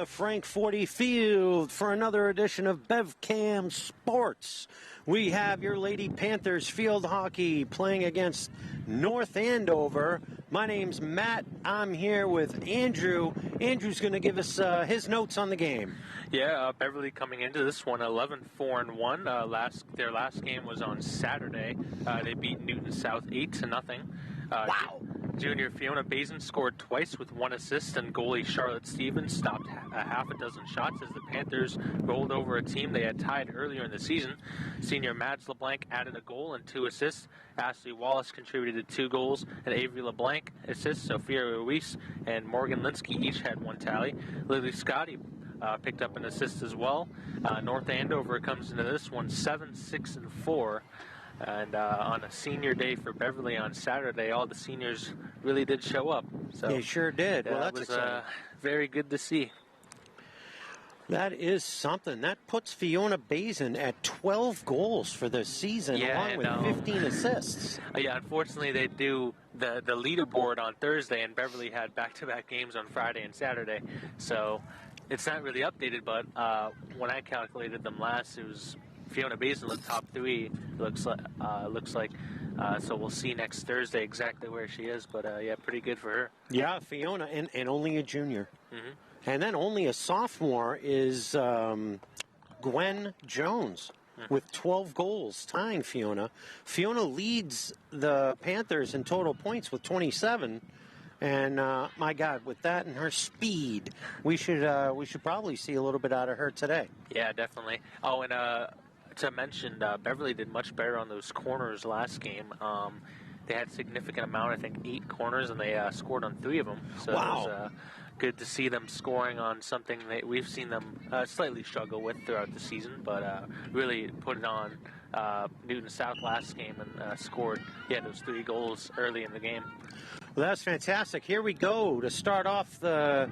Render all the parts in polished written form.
to Frank 40 Field for another edition of BevCam Sports. We have your Lady Panthers field hockey playing against North Andover. My name's Matt. I'm here with Andrew. Andrew's going to give us his notes on the game. Yeah, Beverly coming into this one 11-4-1. Their last game was on Saturday. They beat Newton South 8-0. Wow. Junior Fiona Bazin scored twice with one assist, and goalie Charlotte Stevens stopped half a dozen shots as the Panthers rolled over a team they had tied earlier in the season. Senior Mads LeBlanc added a goal and 2 assists. Ashley Wallace contributed 2 goals, and Avery LeBlanc assists. Sophia Ruiz and Morgan Linsky each had 1 tally. Lily Scotty picked up an assist as well. North Andover comes into this one 7-6-4. And on a senior day for Beverly on Saturday, all the seniors really did show up. So they sure did. Well, that was very good to see. That is something. That puts Fiona Bazin at 12 goals for the season, along with 15 assists. Yeah, unfortunately, they do the leaderboard on Thursday, and Beverly had back-to-back games on Friday and Saturday. So it's not really updated, but when I calculated them last, it was Fiona Bazin in the top 3. Looks like. So we'll see next Thursday exactly where she is. But yeah, pretty good for her. Yeah, Fiona, and only a junior. Mm-hmm. And then only a sophomore is Gwen Jones with 12 goals, tying Fiona. Fiona leads the Panthers in total points with 27. And my God, with that and her speed, we should probably see a little bit out of her today. Yeah, definitely. Oh, and to mention, Beverly did much better on those corners last game. They had a significant amount, I think 8 corners, and they scored on 3 of them. So wow. It was good to see them scoring on something that we've seen them slightly struggle with throughout the season, but really put it on Newton South last game and scored those 3 goals early in the game. Well, that's fantastic. Here we go to start off the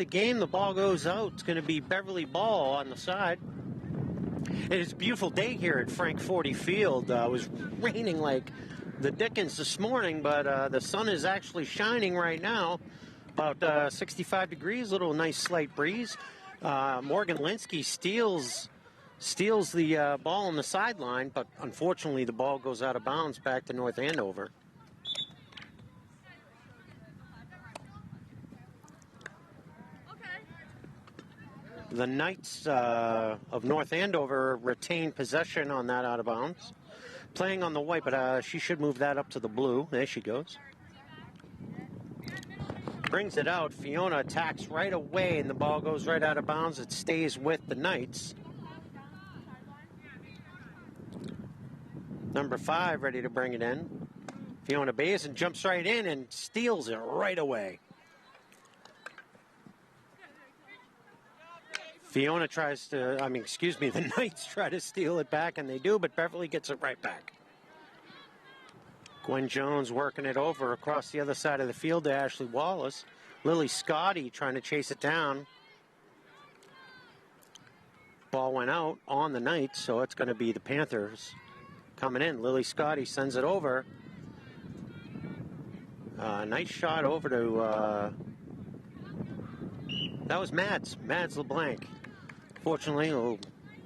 game. The ball goes out. It's going to be Beverly ball on the side. It is a beautiful day here at Frank 40 Field. It was raining like the dickens this morning, but the sun is actually shining right now. About 65 degrees, a little nice slight breeze. Morgan Linsky steals the ball on the sideline, but unfortunately the ball goes out of bounds back to North Andover. The Knights of North Andover retain possession on that out of bounds. Playing on the white, but she should move that up to the blue. There she goes. Brings it out. Fiona attacks right away, and the ball goes right out of bounds. It stays with the Knights. Number 5 ready to bring it in. Fiona Bazin jumps right in and steals it right away. The Knights try to steal it back, and they do, but Beverly gets it right back. Gwen Jones working it over across the other side of the field to Ashley Wallace. Lily Scotty trying to chase it down. Ball went out on the Knights, so it's going to be the Panthers coming in. Lily Scotty sends it over. Nice shot over to... that was Mads LeBlanc. Fortunately, a little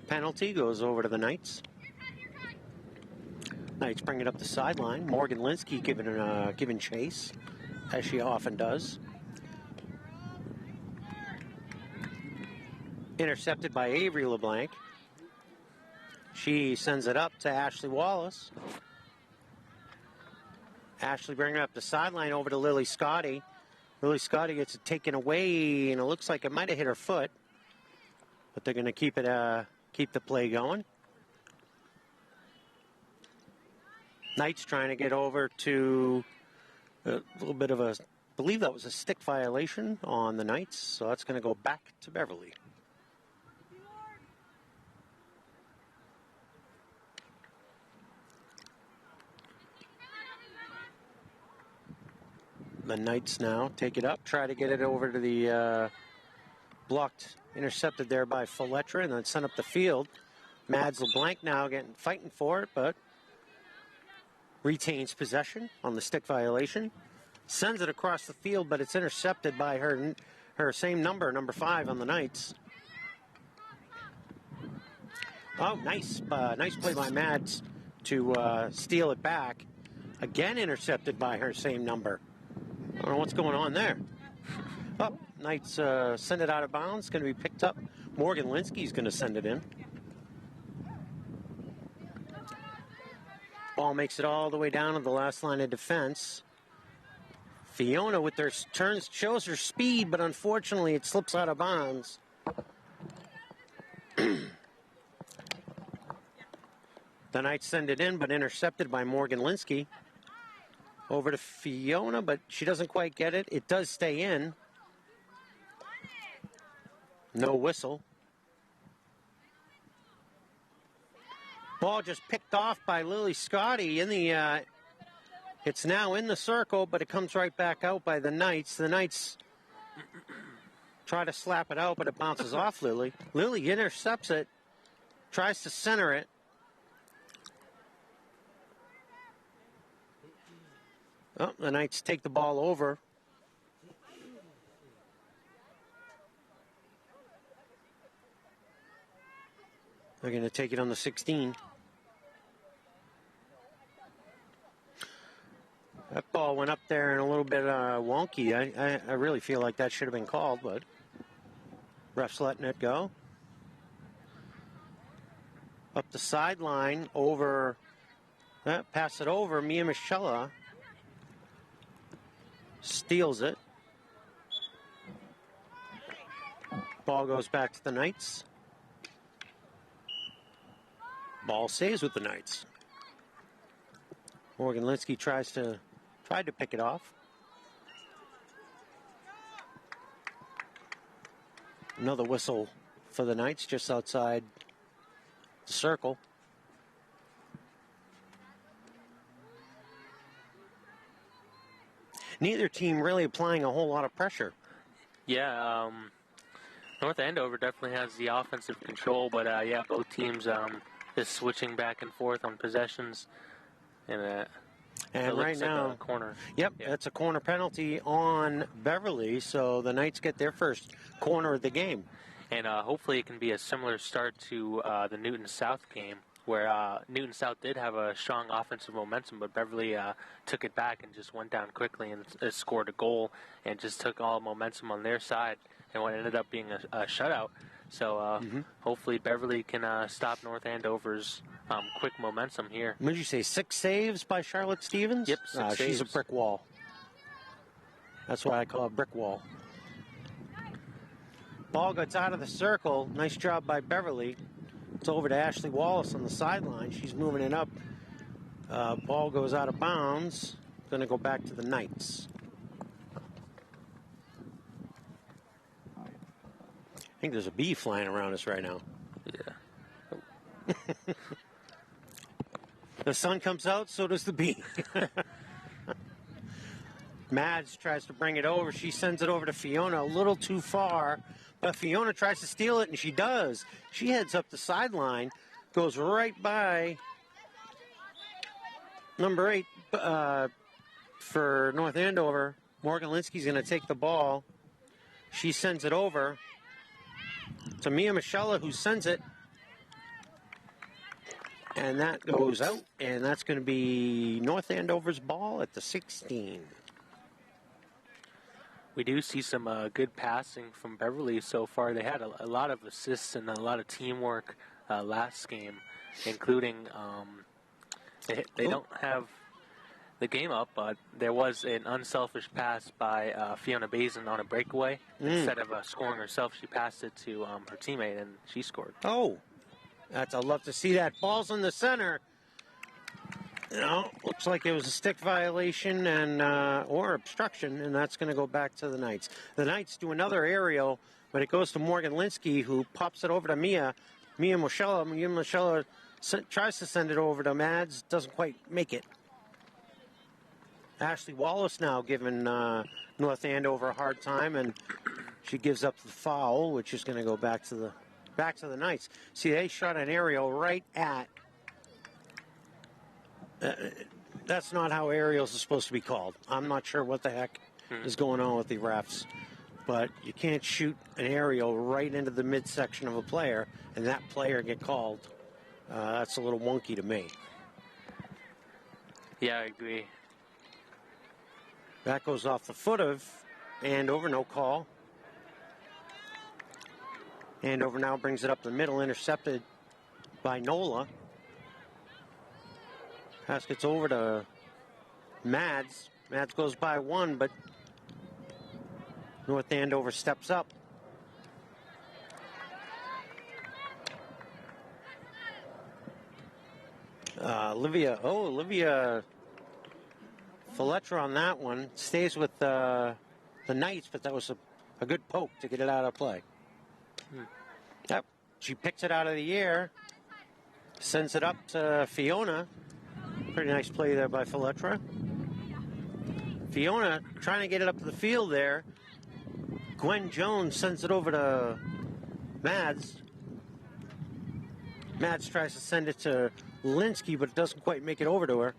penalty goes over to the Knights. Knights bring it up the sideline. Morgan Linsky giving chase, as she often does. Intercepted by Avery LeBlanc. She sends it up to Ashley Wallace. Ashley bringing it up the sideline over to Lily Scotty. Lily Scotty gets it taken away, and it looks like it might have hit her foot. But they're going to keep the play going. Knights trying to get over to a little bit of I believe that was a stick violation on the Knights, so that's going to go back to Beverly. The Knights now take it up, try to get it over to the blocked, intercepted there by Feletra, and then sent up the field. Mads LeBlanc now fighting for it, but retains possession on the stick violation. Sends it across the field, but it's intercepted by her her same number, number 5 on the Knights. Oh, nice play by Mads to steal it back. Again intercepted by her same number. I don't know what's going on there. Oh, Knights send it out of bounds. Going to be picked up. Morgan Linsky's going to send it in. Ball makes it all the way down to the last line of defense. Fiona with their turns shows her speed, but unfortunately it slips out of bounds. The Knights send it in, but intercepted by Morgan Linsky. Over to Fiona, but she doesn't quite get it. It does stay in. No whistle. Ball just picked off by Lily Scotty in the... it's now in the circle, but it comes right back out by the Knights. The Knights try to slap it out, but it bounces off Lily. Lily intercepts it, tries to center it. Oh, the Knights take the ball over. They're going to take it on the 16. That ball went up there and a little bit wonky. I really feel like that should have been called, but ref's letting it go. Up the sideline, over, pass it over. Mia Michela steals it. Ball goes back to the Knights. Ball stays with the Knights. Morgan Linsky tried to pick it off. Another whistle for the Knights just outside the circle. Neither team really applying a whole lot of pressure. Yeah, North Andover definitely has the offensive control, but yeah, both teams just switching back and forth on possessions. And right now, like a corner. Yep, that's a corner penalty on Beverly, so the Knights get their first corner of the game. And hopefully it can be a similar start to the Newton South game, where Newton South did have a strong offensive momentum, but Beverly took it back and just went down quickly and scored a goal and just took all momentum on their side, and what ended up being a shutout. So hopefully Beverly can stop North Andover's quick momentum here. What did you say, 6 saves by Charlotte Stevens? Yep, 6 saves. She's a brick wall. That's why I call it brick wall. Ball gets out of the circle. Nice job by Beverly. It's over to Ashley Wallace on the sideline. She's moving it up. Ball goes out of bounds. Going to go back to the Knights. I think there's a bee flying around us right now. Yeah. The sun comes out, so does the bee. Mads tries to bring it over. She sends it over to Fiona a little too far. But Fiona tries to steal it, and she does. She heads up the sideline, goes right by number 8 for North Andover. Morgan Linsky's going to take the ball. She sends it over to Mia Michela, who sends it. And that goes out, and that's going to be North Andover's ball at the 16. We do see some good passing from Beverly so far. They had a lot of assists and a lot of teamwork last game, including they don't have the game up, but there was an unselfish pass by Fiona Bazin on a breakaway. Instead of scoring herself, she passed it to her teammate, and she scored. Oh, I'd love to see that. Ball's in the center. You know, looks like it was a stick violation and or obstruction, and that's going to go back to the Knights. The Knights do another aerial, but it goes to Morgan Linsky, who pops it over to Mia Michela. Mia Michela tries to send it over to Mads, doesn't quite make it. Ashley Wallace now giving North Andover a hard time, and she gives up the foul, which is going to go back to the Knights. See, they shot an aerial right at. That's not how aerials are supposed to be called. I'm not sure what the heck is going on with the refs. but you can't shoot an aerial right into the midsection of a player and that player get called. That's a little wonky to me. Yeah, I agree. That goes off the foot of Andover, no call. Andover now brings it up the middle, intercepted by Nola. Pass gets over to Mads. Mads goes by one, but North Andover steps up. Olivia Fletcher on that one. Stays with the Knights, but that was a good poke to get it out of play. Yep. She picks it out of the air, sends it up to Fiona. Pretty nice play there by Fletcher. Fiona trying to get it up to the field there. Gwen Jones sends it over to Mads. Mads tries to send it to Linsky, but it doesn't quite make it over to her.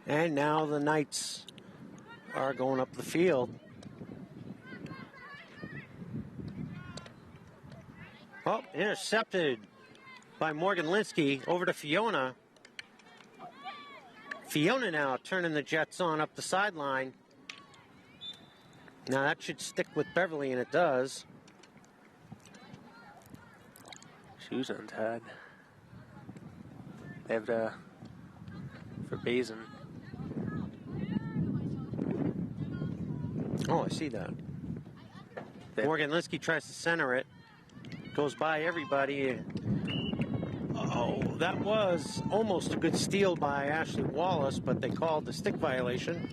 And now the Knights are going up the field. Oh, intercepted by Morgan Linsky over to Fiona. Fiona now turning the Jets on up the sideline. Now that should stick with Beverly, and it does. Shoes untied. They have for Basin. Oh, I see that. Morgan Linsky tries to center it. Goes by everybody. Oh, that was almost a good steal by Ashley Wallace, but they called the stick violation.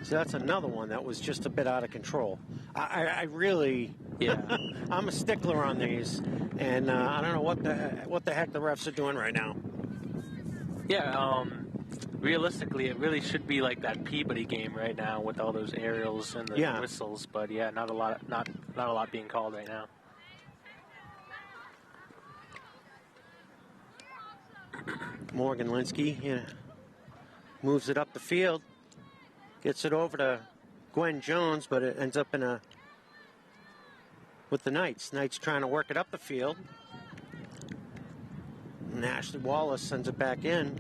So that's another one that was just a bit out of control. I really, yeah, I'm a stickler on these, and I don't know what the heck the refs are doing right now. Yeah, realistically, it really should be like that Peabody game right now with all those aerials and the whistles. But yeah, not a lot being called right now. Morgan Linsky moves it up the field, gets it over to Gwen Jones, but it ends up with the Knights. Knights trying to work it up the field. And Ashley Wallace sends it back in.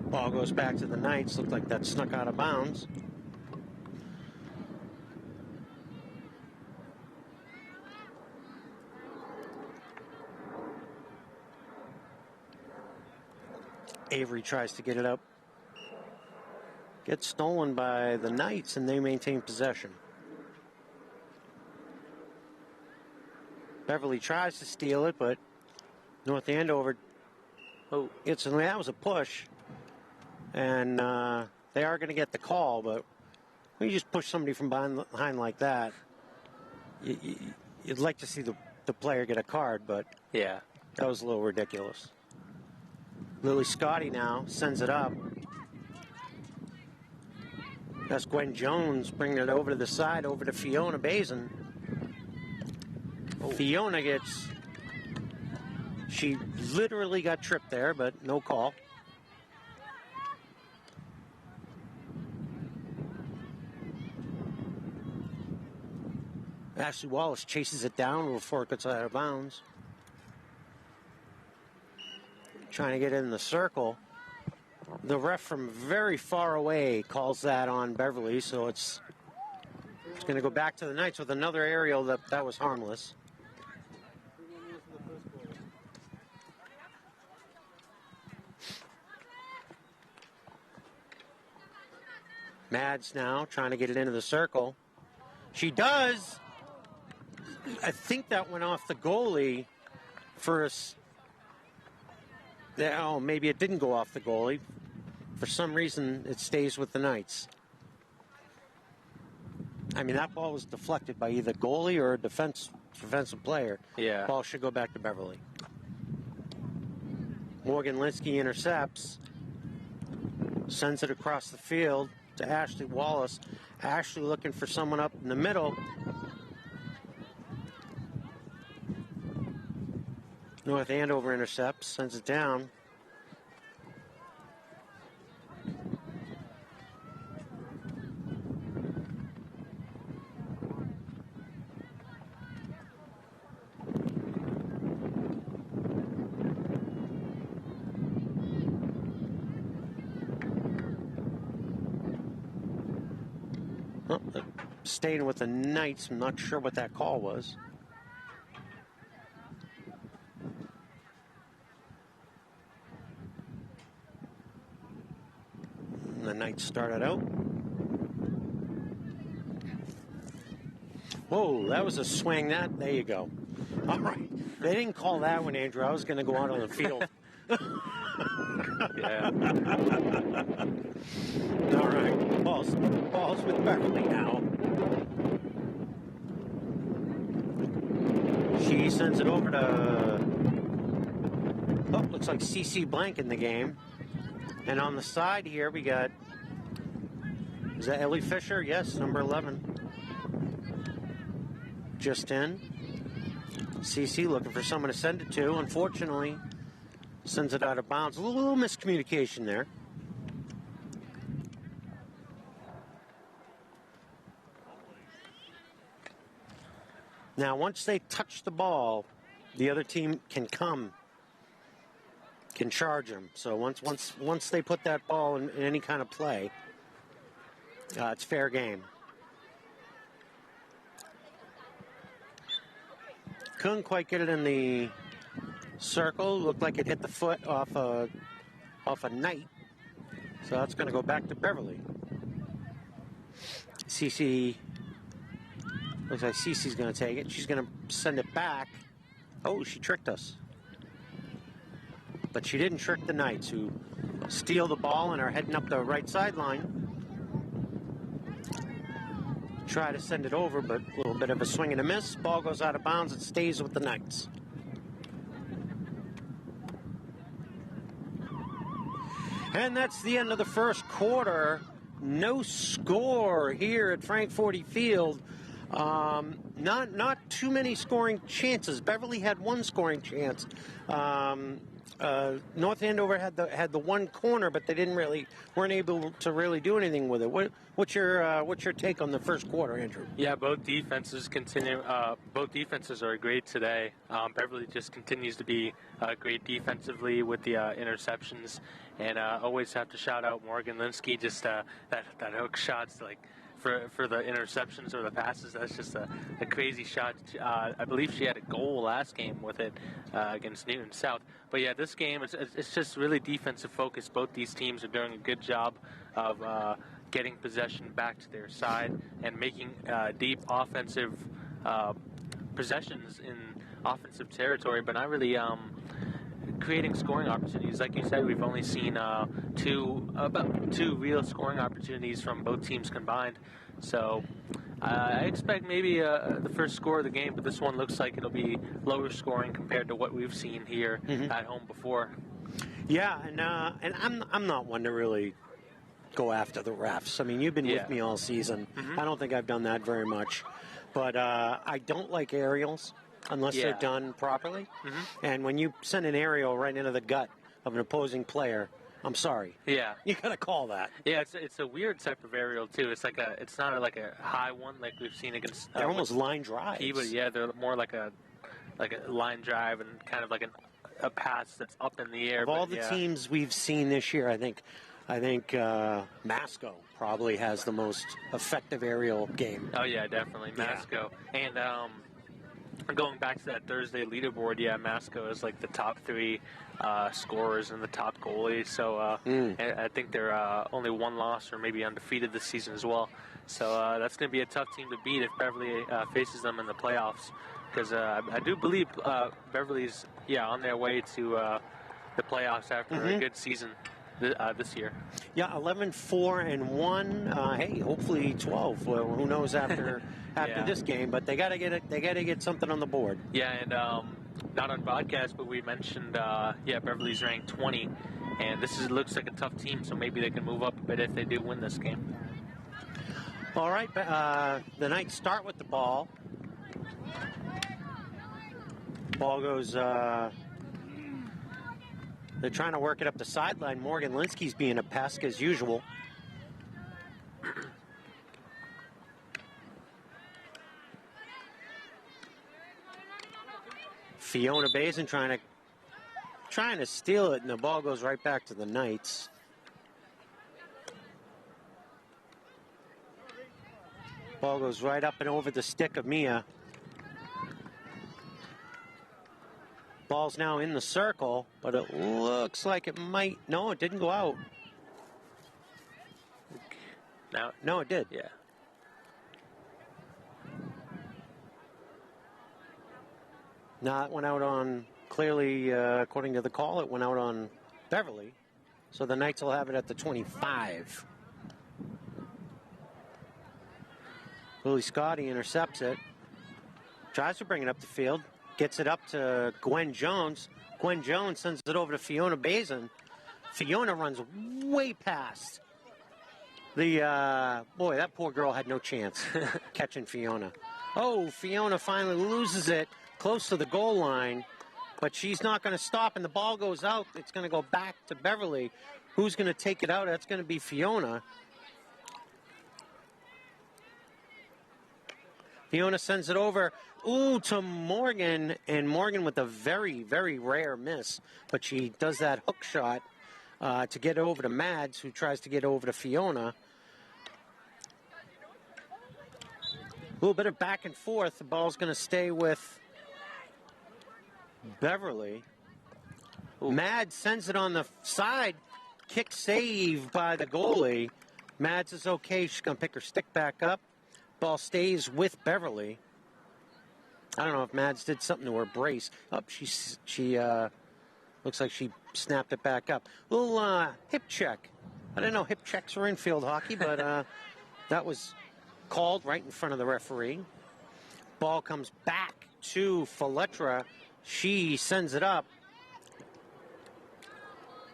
Ball goes back to the Knights. Looked like that snuck out of bounds. Avery tries to get it up. Gets stolen by the Knights, and they maintain possession. Beverly tries to steal it, but North Andover, that was a push. And they are going to get the call, but when you just push somebody from behind like that, you'd like to see the player get a card, but yeah, that was a little ridiculous. Lily Scotty now sends it up. That's Gwen Jones bringing it over to the side, over to Fiona Bazin. Fiona she literally got tripped there, but no call. Ashley Wallace chases it down before it gets out of bounds. Trying to get in the circle. The ref from very far away calls that on Beverly, so it's going to go back to the Knights with another aerial that was harmless. Mads now trying to get it into the circle. She does. I think that went off the goalie for us. Oh, maybe it didn't go off the goalie. For some reason, it stays with the Knights. I mean, that ball was deflected by either goalie or a defensive player. Yeah. Ball should go back to Beverly. Morgan Linsky intercepts. Sends it across the field to Ashley Wallace. Ashley looking for someone up in the middle. North Andover intercepts, sends it down. Oh, staying with the Knights. I'm not sure what that call was. And the Knights started out. Whoa, that was a swing. There you go. All right. They didn't call that one, Andrew. I was going to go out on the field. Yeah. All right. Balls with Beverly now. She sends it over to... Oh, looks like CC Blank in the game. And on the side here, we got... Is that Ellie Fisher? Yes, number 11. Just in. CC looking for someone to send it to. Unfortunately, sends it out of bounds. A little miscommunication there. Now, once they touch the ball, the other team can charge them. So once they put that ball in any kind of play, it's fair game. Couldn't quite get it in the circle. Looked like it hit the foot off a Knight. So that's going to go back to Beverly. CC, looks like CC's going to take it. She's going to send it back. Oh, she tricked us. But she didn't trick the Knights, who steal the ball and are heading up the right sideline. Try to send it over, but a little bit of a swing and a miss. Ball goes out of bounds. It stays with the Knights. And that's the end of the first quarter. No score here at Frank 40 Field. Not too many scoring chances. Beverly had one scoring chance. North Andover had the one corner, but they weren't able to really do anything with it. What's your take on the first quarter, Andrew? Yeah, both defenses are great today. Beverly just continues to be great defensively with the interceptions, and always have to shout out Morgan Linsky. Just that hook shots for the interceptions or the passes. That's just a crazy shot. I believe she had a goal last game with it against Newton South. But yeah, this game, it's just really defensive focused. Both these teams are doing a good job of getting possession back to their side and making deep offensive possessions in offensive territory, but not really creating scoring opportunities. Like you said, we've only seen about two real scoring opportunities from both teams combined. So I expect maybe the first score of the game, but this one looks like it'll be lower scoring compared to what we've seen here at home before. Yeah, and I'm not one to really go after the refs. I mean, you've been with me all season. I don't think I've done that very much, but I don't like aerials unless they're done properly. And when you send an aerial right into the gut of an opposing player, I'm sorry. Yeah. You gotta call that. Yeah, it's a weird type of aerial too. It's not like a high one like we've seen against. They're almost line drives. But yeah, they're more like a line drive and kind of like a pass that's up in the air. Of all the teams we've seen this year, I think Masco probably has the most effective aerial game. Oh yeah, definitely Masco. And going back to that Thursday leaderboard, Masco is like the top 3 scorers and the top goalie. So I think they're only one loss or maybe undefeated this season as well. So that's going to be a tough team to beat if Beverly faces them in the playoffs. Because I do believe Beverly's on their way to the playoffs after a good season this year. Yeah, 11-4-1. Hey, hopefully 12. Well, who knows after this game? But they got to get it. They got to get something on the board. Yeah, and not on broadcast, but we mentioned Beverly's ranked 20, and looks like a tough team. So maybe they can move up a bit if they do win this game. All right, the Knights start with the ball. Ball goes. They're trying to work it up the sideline. Morgan Linsky's being a pest as usual. Fiona Bazin trying to steal it, and the ball goes right back to the Knights. Ball goes right up and over the stick of Mia. Ball's now in the circle, but it looks like it might. No, it didn't go out. No, it did. Yeah. No, it went out on, clearly, according to the call, it went out on Beverly. So the Knights will have it at the 25. Lily Scotty intercepts it. Tries to bring it up the field. Gets it up to Gwen Jones. Gwen Jones sends it over to Fiona Bazin. Fiona runs way past. Boy, that poor girl had no chance catching Fiona. Oh, Fiona finally loses it close to the goal line, but she's not going to stop, and the ball goes out. It's going to go back to Beverly. Who's going to take it out? That's going to be Fiona. Fiona sends it over, to Morgan, and Morgan with a very, very rare miss, but she does that hook shot to get over to Mads, who tries to get over to Fiona. A little bit of back and forth. The ball's going to stay with Beverly. Mads sends it on the side. Kick save by the goalie. Mads is okay. She's going to pick her stick back up. Ball stays with Beverly. I don't know if Mads did something to her brace. She looks like she snapped it back up. Little hip check. I didn't know hip checks were in field hockey, but that was called right in front of the referee. Ball comes back to Faletra. She sends it up.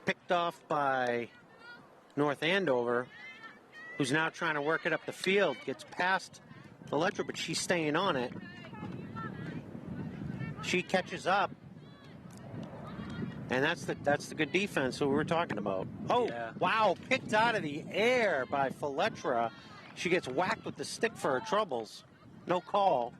Picked off by North Andover, who's now trying to work it up the field. Gets past Faletra, but she's staying on it. She catches up. And that's the good defense that we were talking about. Oh, yeah. Wow, picked out of the air by Faletra. She gets whacked with the stick for her troubles. No call.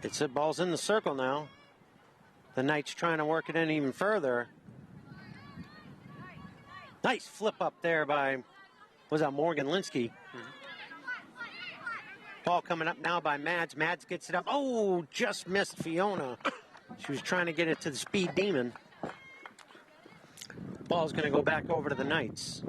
It's the ball's in the circle now. The Knights trying to work it in even further. Nice flip up there by, was that Morgan Linsky? Ball coming up now by Mads. Mads gets it up. Oh, just missed Fiona. She was trying to get it to the Speed Demon. Ball's going to go back over to the Knights.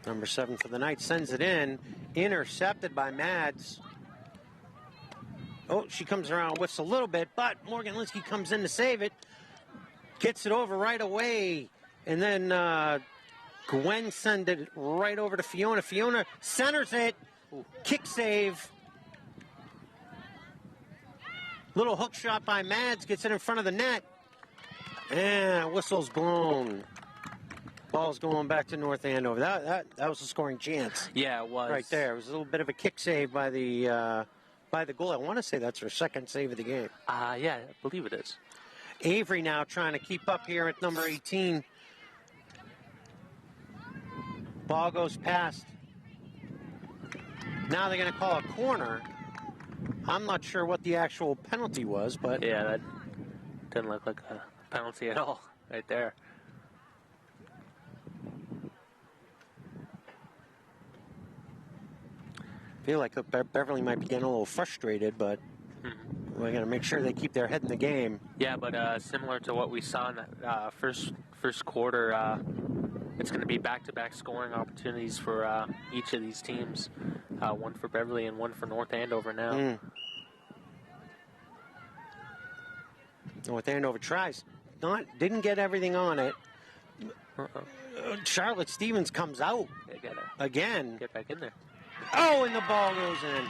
Number 7 for the Knights sends it in. Intercepted by Mads. Oh, she comes around, whiffs a little bit, but Morgan Linsky comes in to save it. Gets it over right away. And then Gwen sends it right over to Fiona. Fiona centers it. Kick save. Little hook shot by Mads. Gets it in front of the net. And whistle's blown. Ball's going back to North Andover. That was a scoring chance. Yeah, it was. Right there. It was a little bit of a kick save by the goal. I want to say that's her second save of the game. Yeah, I believe it is. Avery now trying to keep up here at number 18. Ball goes past. Now they're going to call a corner. I'm not sure what the actual penalty was, but... Yeah, that didn't look like a penalty at all right there. I feel like Beverly might be getting a little frustrated, but we got to make sure they keep their head in the game. Yeah, but similar to what we saw in the first quarter, it's going to be back-to-back scoring opportunities for each of these teams. One for Beverly and one for North Andover now. North Andover tries. Didn't get everything on it. Charlotte Stevens comes out again. Get back in there. Oh, and the ball goes in.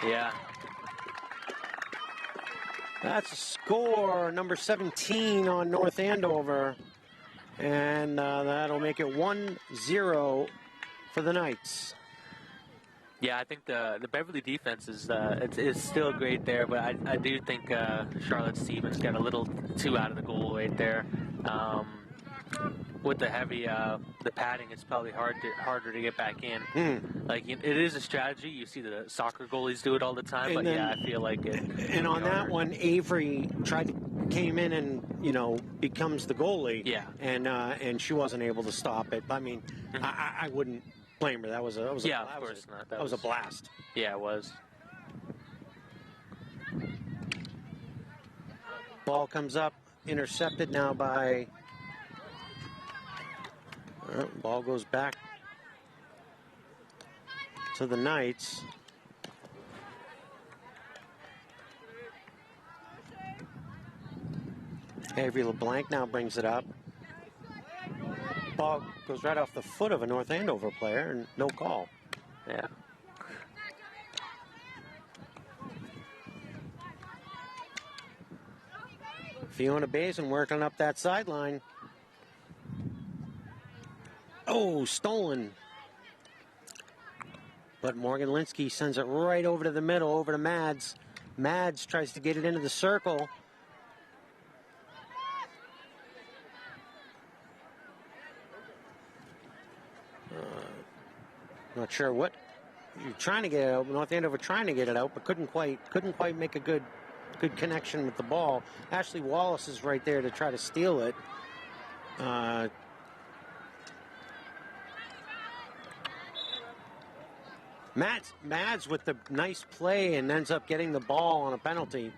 Yeah. That's a score, number 17 on North Andover. And that'll make it 1-0 for the Knights. Yeah, I think the Beverly defense is still great there, but I do think Charlotte Stevens got a little too out of the goal right there. with the heavy, the padding, it's probably harder to get back in. Like, it is a strategy. You see the soccer goalies do it all the time, And but then, yeah, I feel like it. And on that one, Avery came in and becomes the goalie. Yeah. And she wasn't able to stop it. I mean, I wouldn't blame her. That was a yeah, of course not. That was a blast. Yeah, it was. Ball comes up, intercepted now by. Ball goes back to the Knights. Avery LeBlanc now brings it up. Ball goes right off the foot of a North Andover player, and no call. Yeah. Fiona Bazin working up that sideline. Oh, stolen. But Morgan Linsky sends it right over to the middle, over to Mads. Mads tries to get it into the circle. Not sure what you're trying to get it out. North Andover trying to get it out, but couldn't quite make a good connection with the ball. Ashley Wallace is right there to try to steal it. Mads with the nice play and ends up getting the ball on a penalty.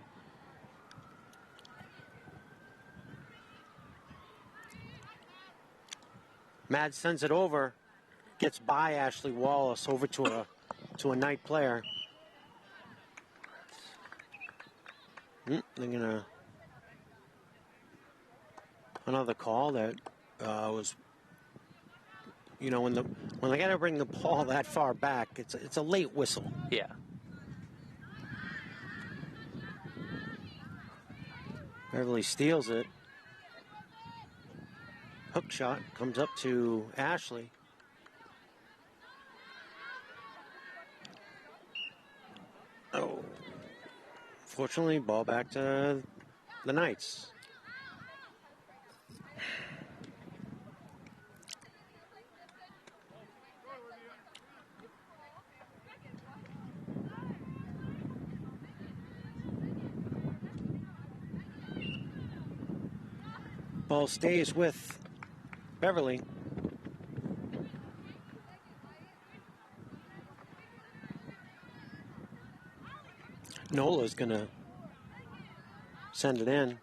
Mads sends it over, gets by Ashley Wallace over to a Knight player. They're gonna another call that was, when they gotta bring the ball that far back, it's a late whistle. Yeah. Beverly steals it. Hook shot comes up to Ashley. Oh. Fortunately, ball back to the Knights. Ball stays with Beverly. Nola's going to send it in.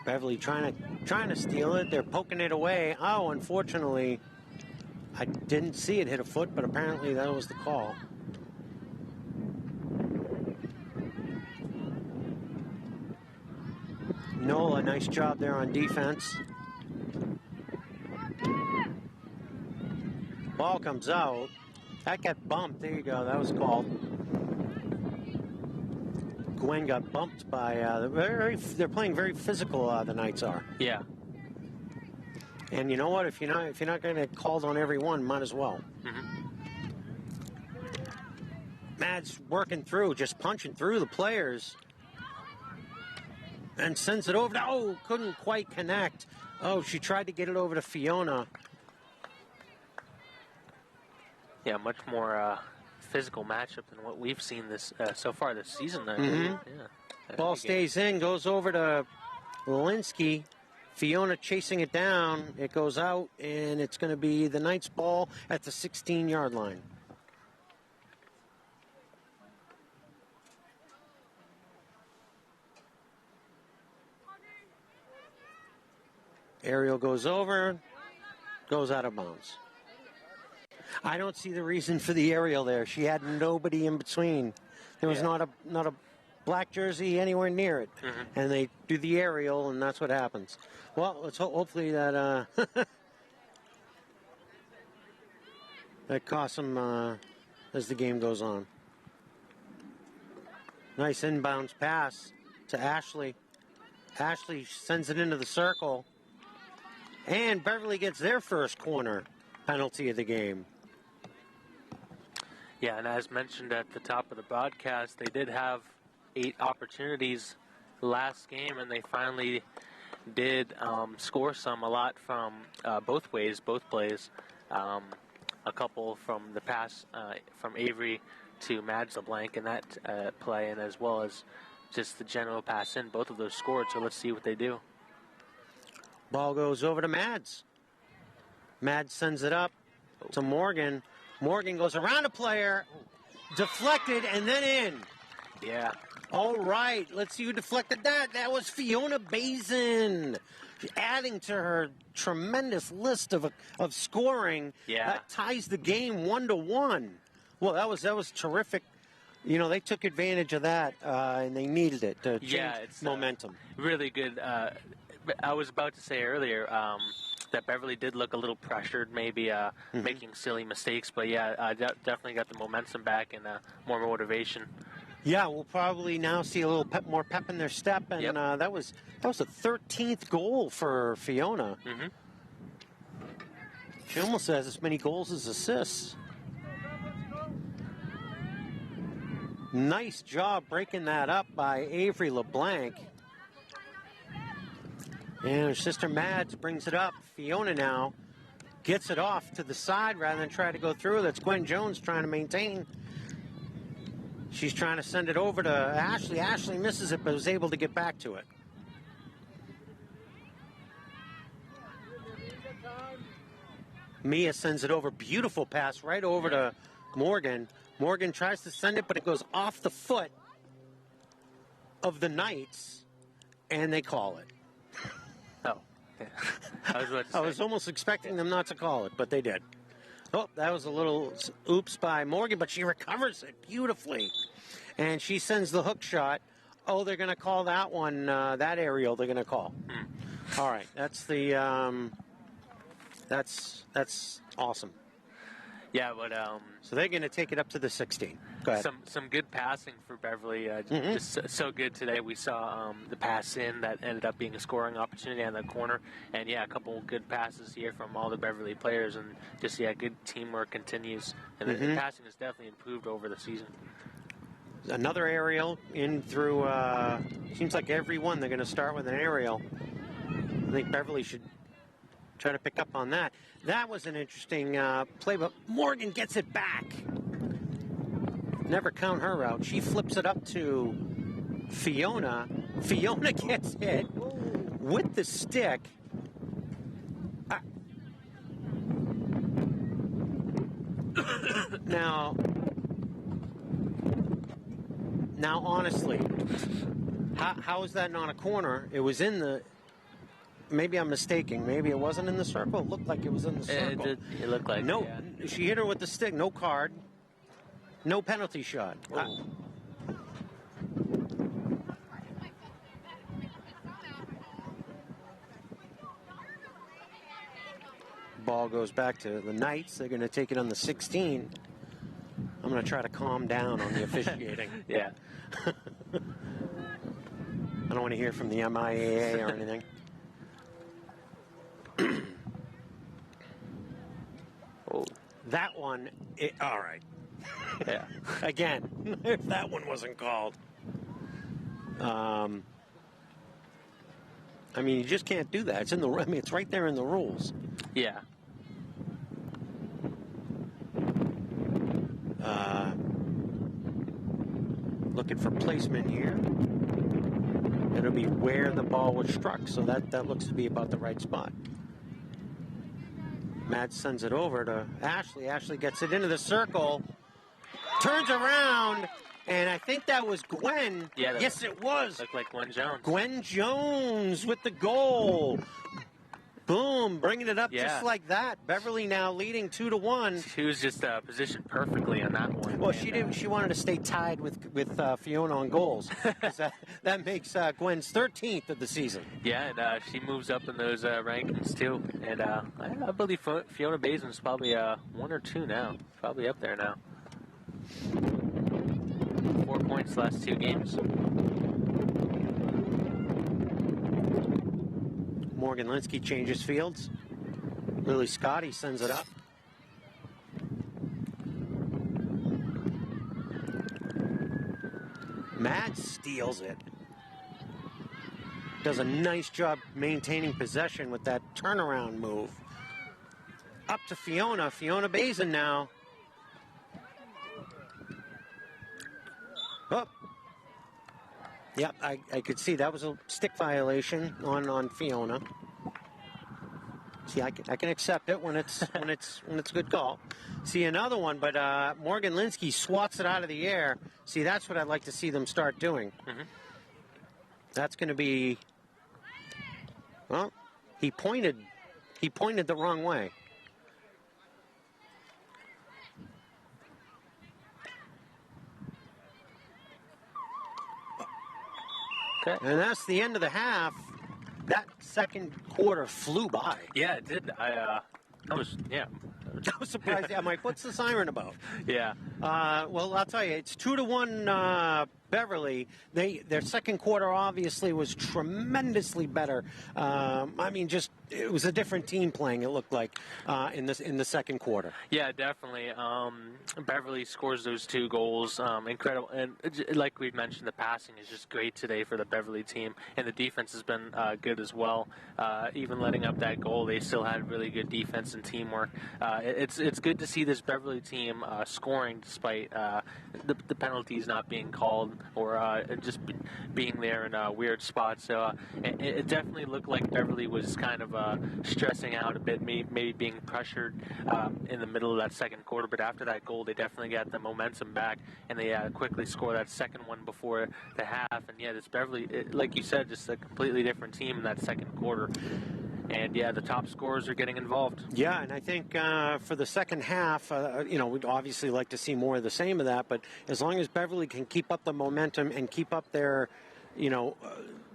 Beverly trying to steal it. They're poking it away. Oh, unfortunately, I didn't see it hit a foot, but apparently that was the call. Nola, nice job there on defense. Ball comes out. That got bumped. There you go. That was called. Gwen got bumped by. They're playing very physical. The Knights are. Yeah. And you know what? If you're not going to get called on every one, might as well. Mads working through, just punching through the players. And sends it over to, couldn't quite connect. Oh, she tried to get it over to Fiona. Yeah, much more physical matchup than what we've seen this so far this season. Yeah. Ball stays in, goes over to Linsky. Fiona chasing it down. It goes out, and it's going to be the Knights' ball at the 16-yard line. Aerial goes over, goes out of bounds. I don't see the reason for the aerial there. She had nobody in between. There was not a black jersey anywhere near it. And they do the aerial, and that's what happens. Well, let's hopefully that that costs them as the game goes on. Nice inbounds pass to Ashley. Ashley sends it into the circle. And Beverly gets their first corner penalty of the game. Yeah, and as mentioned at the top of the broadcast, they did have 8 opportunities last game, and they finally did score a lot from both ways, both plays. A couple from the pass from Avery to Mads LeBlanc in that play, and as well as just the general pass in. Both of those scored, so let's see what they do. Ball goes over to Mads. Mads sends it up to Morgan. Morgan goes around a player, deflected, and then in. Yeah. All right, let's see who deflected that. That was Fiona Bazin, adding to her tremendous list of scoring. Yeah. That ties the game 1-1. Well, that was terrific. You know, they took advantage of that, and they needed it to change it's momentum. Really good. I was about to say earlier that Beverly did look a little pressured, maybe making silly mistakes, but definitely got the momentum back and more motivation. Yeah, we'll probably now see a little more pep in their step, and Yep. that was a 13th goal for Fiona. Mm-hmm. She almost has as many goals as assists. Nice job breaking that up by Avery LeBlanc. And her sister Mads brings it up. Fiona now gets it off to the side rather than try to go through. That's Gwen Jones trying to maintain. She's trying to send it over to Ashley. Ashley misses it, but was able to get back to it. Mia sends it over. Beautiful pass right over to Morgan. Morgan tries to send it, but it goes off the foot of the Knights, and they call it. Oh, yeah. I was almost expecting them not to call it, but they did. Oh, that was a little oops by Morgan, but she recovers it beautifully. And she sends the hook shot. Oh, they're going to call that one, that aerial they're going to call. All right, that's the, that's awesome. Yeah, but so they're going to take it up to the 16. Go ahead. Some good passing for Beverly. Just so good today. We saw the pass in that ended up being a scoring opportunity on the corner, and a couple good passes here from all the Beverly players, and just good teamwork continues. And the passing has definitely improved over the season. Another aerial in through. Seems like every one they're going to start with an aerial. I think Beverly should try to pick up on that. That was an interesting play, but Morgan gets it back. Never count her out. She flips it up to Fiona. Fiona gets hit with the stick. Now, honestly, how is that not a corner? It was in the... Maybe I'm mistaken. Maybe it wasn't in the circle. It looked like it was in the circle. It looked like no. Yeah. She hit her with the stick. No card. No penalty shot. Ball goes back to the Knights. They're going to take it on the 16. I'm going to try to calm down on the officiating. Yeah. I don't want to hear from the MIAA or anything. That one, all right. Yeah. Again, if that one wasn't called. I mean, you just can't do that. It's in the. I mean, it's right there in the rules. Yeah. Looking for placement here. It'll be where the ball was struck, so that looks to be about the right spot. Matt sends it over to Ashley. Ashley gets it into the circle, turns around, and I think that was Gwen. Yeah, yes, it was. Looked like Gwen Jones. Gwen Jones with the goal. Boom, bringing it up just like that. Beverly now leading 2-1. She was just positioned perfectly on that one. Well, she didn't. She wanted to stay tied with Fiona on goals. that makes Gwen's 13th of the season. Yeah, and she moves up in those rankings too. And I believe Fiona Basin's probably 1 or 2 now. Probably up there now. 4 points last 2 games. Morgan Linsky changes fields. Lily Scotty sends it up. Mads steals it. Does a nice job maintaining possession with that turnaround move. Up to Fiona. Fiona Bazin now. Oh. Yep, I could see that was a stick violation on Fiona. See, I can accept it when it's when it's a good call. See another one, but Morgan Linsky swats it out of the air. See, that's what I'd like to see them start doing. Mm-hmm. That's going to be. Well, he pointed the wrong way. Okay. And that's the end of the half. That second quarter flew by. Yeah, it did. I was surprised. Yeah, Mike, what's the siren about? Yeah. Well, I'll tell you, it's 2-1 Beverly. Their second quarter obviously was tremendously better. I mean, just it was a different team playing. It looked like in the second quarter. Yeah, definitely. Beverly scores those 2 goals. Incredible, and like we mentioned, the passing is just great today for the Beverly team, and the defense has been good as well. Even letting up that goal, they still had really good defense and teamwork. It's good to see this Beverly team scoring despite the penalties not being called or just being there in weird spots. So it definitely looked like Beverly was kind of stressing out a bit, maybe being pressured in the middle of that second quarter. But after that goal, they definitely got the momentum back, and they quickly score that second one before the half. And yeah, this Beverly, like you said, just a completely different team in that second quarter. And yeah, the top scorers are getting involved. Yeah, and I think for the second half, we'd obviously like to see more of the same of that. But as long as Beverly can keep up the momentum and keep up their,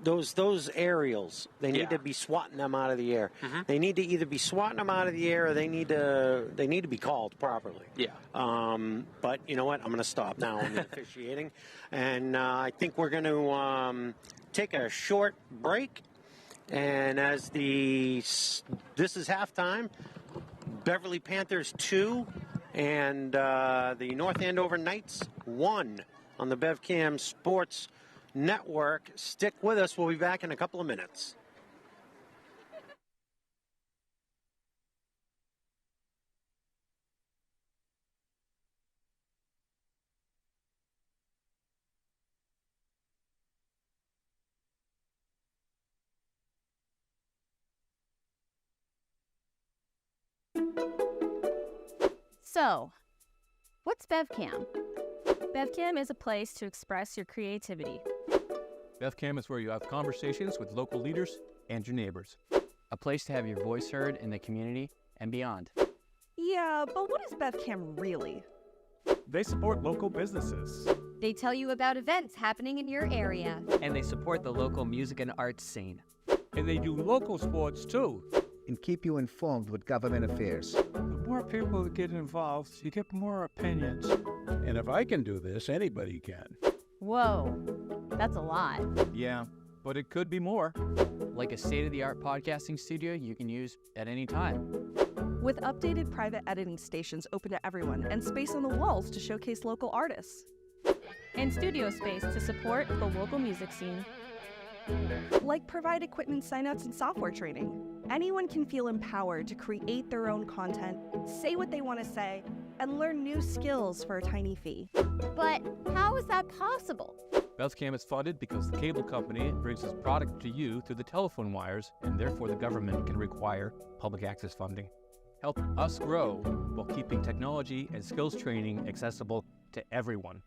those aerials, they need to be swatting them out of the air. Mm-hmm. They need to either be swatting them out of the air, or they need to be called properly. Yeah. But you know what? I'm going to stop now on the officiating, and I think we're going to take a short break. And as this is halftime, Beverly Panthers 2 and the North Andover Knights 1 on the BevCam Sports Network. Stick with us. We'll be back in a couple of minutes. So, what's BevCam? BevCam is a place to express your creativity. BevCam is where you have conversations with local leaders and your neighbors. A place to have your voice heard in the community and beyond. Yeah, but what is BevCam really? They support local businesses. They tell you about events happening in your area. And they support the local music and arts scene. And they do local sports too. And keep you informed with government affairs. The more people that get involved, you get more opinions. And if I can do this, anybody can. Whoa, that's a lot. Yeah, but it could be more. Like a state-of-the-art podcasting studio you can use at any time. With updated private editing stations open to everyone and space on the walls to showcase local artists. And studio space to support the local music scene. Like provide equipment signouts and software training. Anyone can feel empowered to create their own content, say what they want to say, and learn new skills for a tiny fee. But how is that possible? BevCam is funded because the cable company brings its product to you through the telephone wires, and therefore the government can require public access funding. Help us grow while keeping technology and skills training accessible to everyone.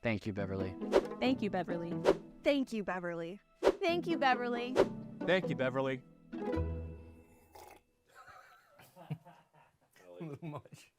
Thank you, Beverly. Thank you, Beverly. Thank you, Beverly. Thank you, Beverly. Thank you, Beverly. A little much.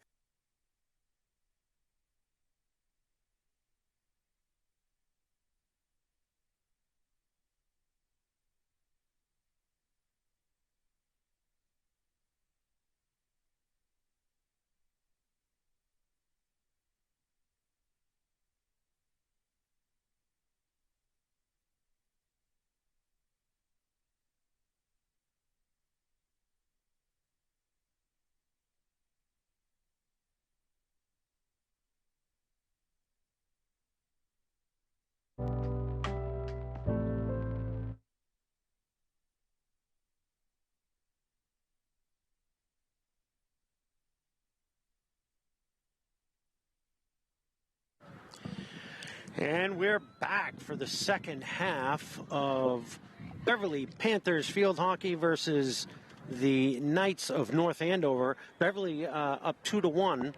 And we're back for the second half of Beverly Panthers field hockey versus the Knights of North Andover. Beverly up 2-1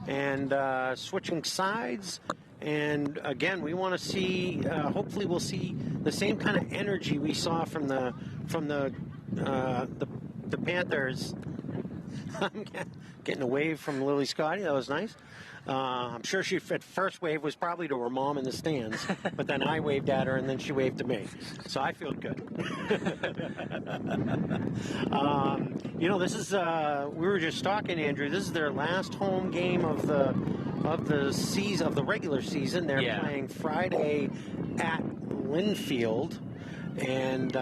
and switching sides. And again, we want to see. Hopefully, we'll see the same kind of energy we saw from the Panthers. I'm getting a wave from Lily Scotty. That was nice. I'm sure she at first wave was probably to her mom in the stands, but then I waved at her and then she waved to me. So I feel good. This is we were just talking, Andrew. This is their last home game of the season, of the regular season. They're playing Friday at Linfield. And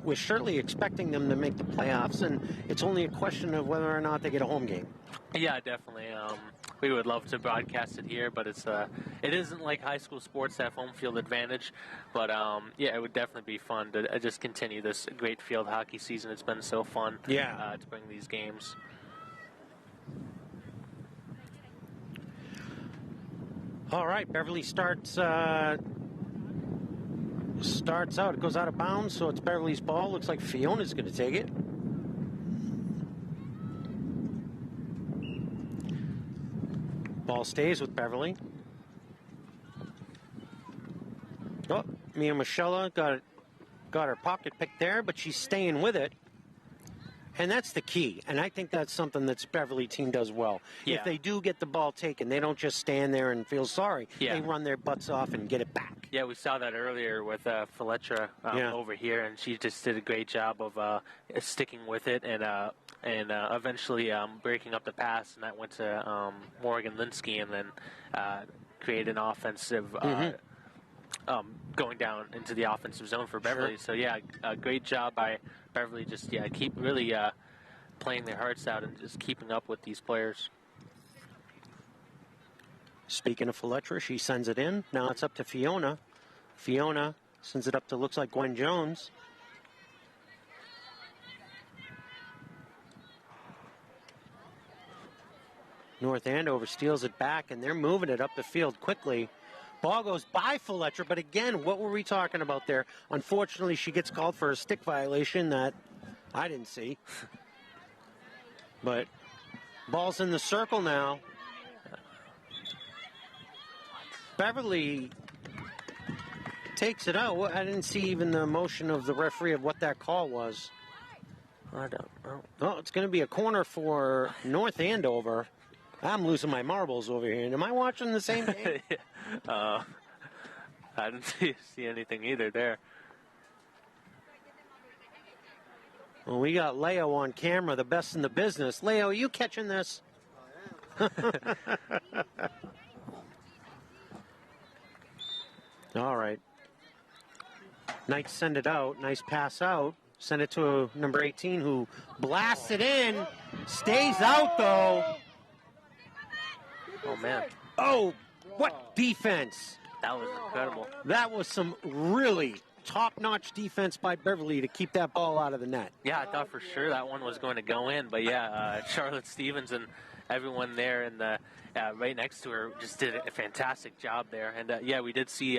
we're surely expecting them to make the playoffs, and it's only a question of whether or not they get a home game. Yeah, definitely. We would love to broadcast it here, but it isn't like high school sports to have home field advantage. But it would definitely be fun to just continue this great field hockey season. It's been so fun to bring these games. All right, Beverly starts out. It goes out of bounds, so it's Beverly's ball. Looks like Fiona's going to take it. Ball stays with Beverly. Oh, Mia Michella got her pocket picked there, but she's staying with it. And that's the key. And I think that's something that's Beverly team does well. Yeah. If they do get the ball taken, they don't just stand there and feel sorry. Yeah. They run their butts off and get it back. Yeah, we saw that earlier with Fletcher over here, and she just did a great job of sticking with it and eventually breaking up the pass, and that went to Morgan Linsky, and then created an offensive going down into the offensive zone for Beverly. Sure. So, a great job by Beverly. Just, keep really playing their hearts out and just keeping up with these players. Speaking of Fletcher, she sends it in. Now it's up to Fiona. Fiona sends it up to, looks like, Gwen Jones. North Andover steals it back, and they're moving it up the field quickly. Ball goes by Fletcher, but again, what were we talking about there? Unfortunately, she gets called for a stick violation that I didn't see. But ball's in the circle now. Beverly takes it out. I didn't see even the motion of the referee of what that call was. I don't know. Oh, it's going to be a corner for North Andover. I'm losing my marbles over here. Am I watching the same game? I didn't see anything either there. Well, we got Leo on camera, the best in the business. Leo, are you catching this? All right. Knights send it out. Nice pass out. Send it to number 18, who blasts it in. Stays out, though. Oh, man. Oh, what defense. That was incredible. That was some really top-notch defense by Beverly to keep that ball out of the net. Yeah, I thought for sure that one was going to go in. But, Charlotte Stevens and everyone there and right next to her just did a fantastic job there. And, we did see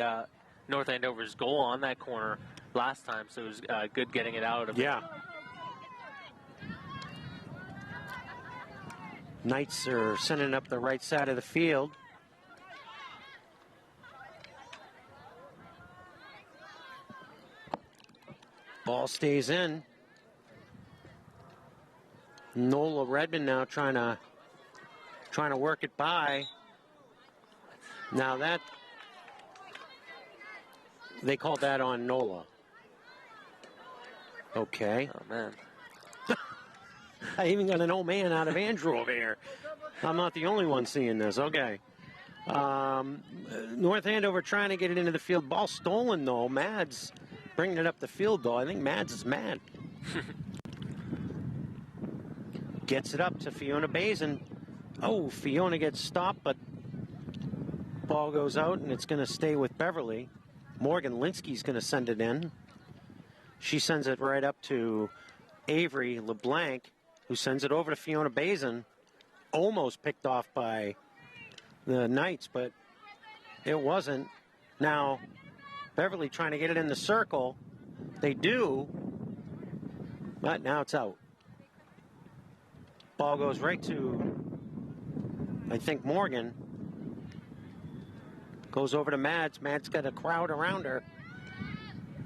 North Andover's goal on that corner last time, so it was good getting it out of it. Yeah. Knights are sending up the right side of the field. Ball stays in. Nola Redmond now trying to work it by. Now that they called that on Nola. Okay. Oh, man. I even got an old man out of Andrew over here. I'm not the only one seeing this. Okay. North Andover trying to get it into the field. Ball stolen, though. Mads bringing it up the field, though. I think Mads is mad. Gets it up to Fiona Bazin. Oh, Fiona gets stopped, but ball goes out, and it's going to stay with Beverly. Morgan Linsky's going to send it in. She sends it right up to Avery LeBlanc, who sends it over to Fiona Bazin. Almost picked off by the Knights, but it wasn't. Now, Beverly trying to get it in the circle. They do, but now it's out. Ball goes right to, I think, Morgan. Goes over to Mads. Mads got a crowd around her.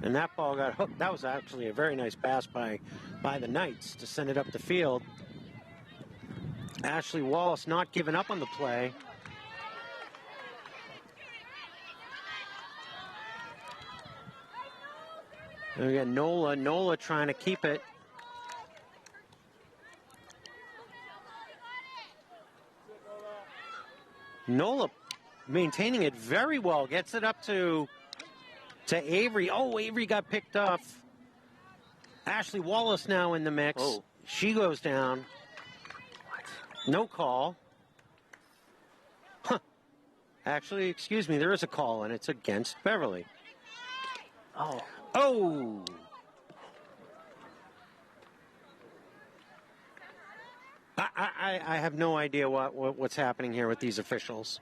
And that ball got hooked. That was actually a very nice pass by the Knights to send it up the field. Ashley Wallace not giving up on the play. And we got Nola. Nola trying to keep it. Nola maintaining it very well. Gets it up to Avery. Oh, Avery got picked off. Ashley Wallace now in the mix. Oh. She goes down. No call. Huh. Actually, excuse me, there is a call, and it's against Beverly. Oh. Oh! I have no idea what's happening here with these officials.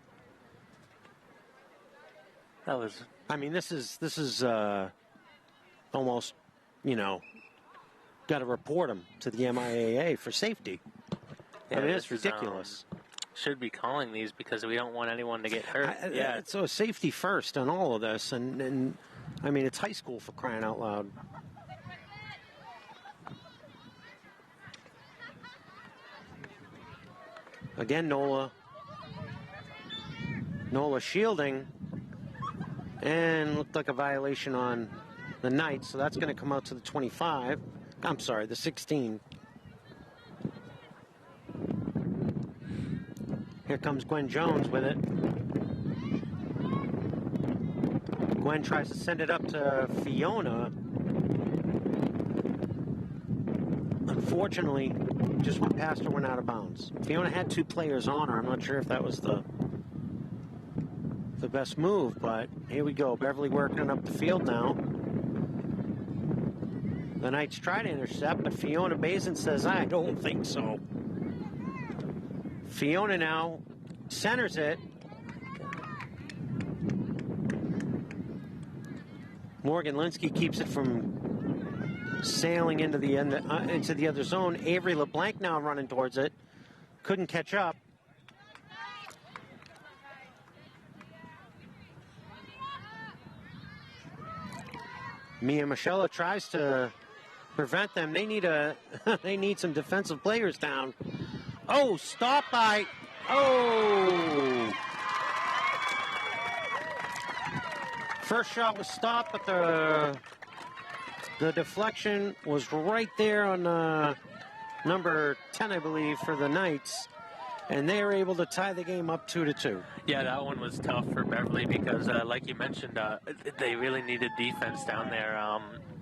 That was... I mean, this is almost, got to report them to the MIAA for safety. Yeah, I mean, it's this is, ridiculous. Should be calling these because we don't want anyone to get hurt. Yeah. So safety first on all of this, and I mean, it's high school for crying out loud. Again, Nola shielding, and looked like a violation on the Knights, so that's going to come out to the 25. I'm sorry, the 16. Here comes Gwen Jones with it. Gwen tries to send it up to Fiona. Unfortunately, just went past her, went out of bounds. Fiona had two players on her. I'm not sure if that was the best move, but here we go. Beverly working up the field now. The Knights try to intercept, but Fiona Bazin says, I don't think so. Fiona now centers it. Morgan Linsky keeps it from sailing into the other zone. Avery LeBlanc now running towards it. Couldn't catch up. Mia Michela tries to prevent them. They need they need some defensive players down. Oh, stop by. Oh. First shot was stopped, but the deflection was right there on number 10, I believe, for the Knights. And they were able to tie the game up 2-2. Yeah, that one was tough for Beverly because, like you mentioned, they really needed defense down there.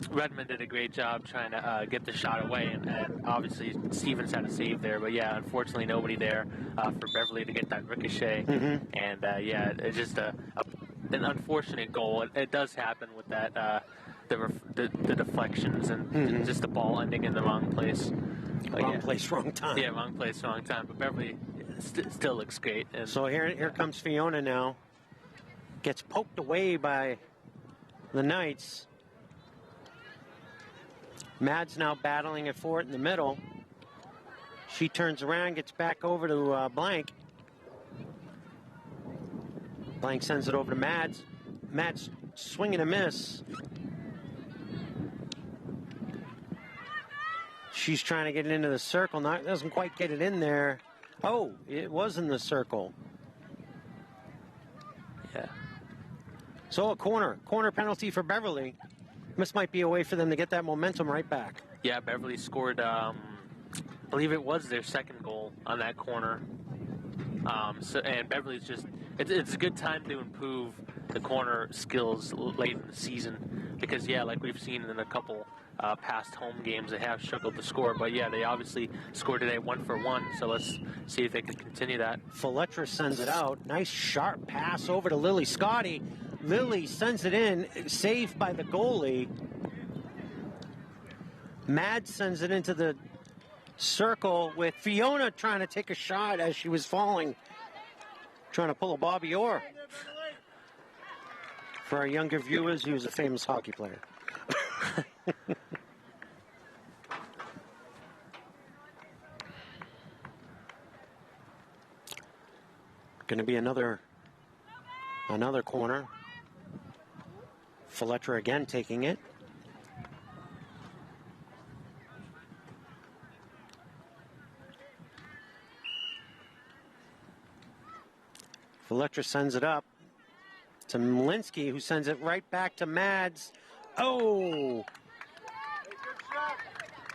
Redmond did a great job trying to get the shot away, and obviously Stevens had a save there. But, yeah, unfortunately nobody there for Beverly to get that ricochet. Mm-hmm. And, yeah, it's just an unfortunate goal. It does happen with that, the deflections and just the ball ending in the wrong place. Wrong place, wrong time. Yeah, wrong place, wrong time. But Beverly still looks great. And so here comes Fiona now. Gets poked away by the Knights. Mads now battling it for it in the middle. She turns around, gets back over to Blank. Blank sends it over to Mads. Mads swing and a miss. She's trying to get it into the circle. Now, doesn't quite get it in there. Oh, it was in the circle. Yeah. So a corner penalty for Beverly. This might be a way for them to get that momentum right back. Yeah, Beverly scored, I believe it was their second goal on that corner. And Beverly's just, it's a good time to improve the corner skills late in the season because, yeah, like we've seen in a couple past home games, they have struggled to score. But, yeah, they obviously scored today 1-for-1, so let's see if they can continue that. Fletcher sends it out. Nice sharp pass over to Lily Scotty. Lily sends it in, saved by the goalie. Mads sends it into the circle with Fiona trying to take a shot as she was falling, trying to pull a Bobby Orr. For our younger viewers, he was a famous hockey player. Going to be another corner. Fletcher again taking it. Fletcher sends it up to Malinsky, who sends it right back to Mads. Oh!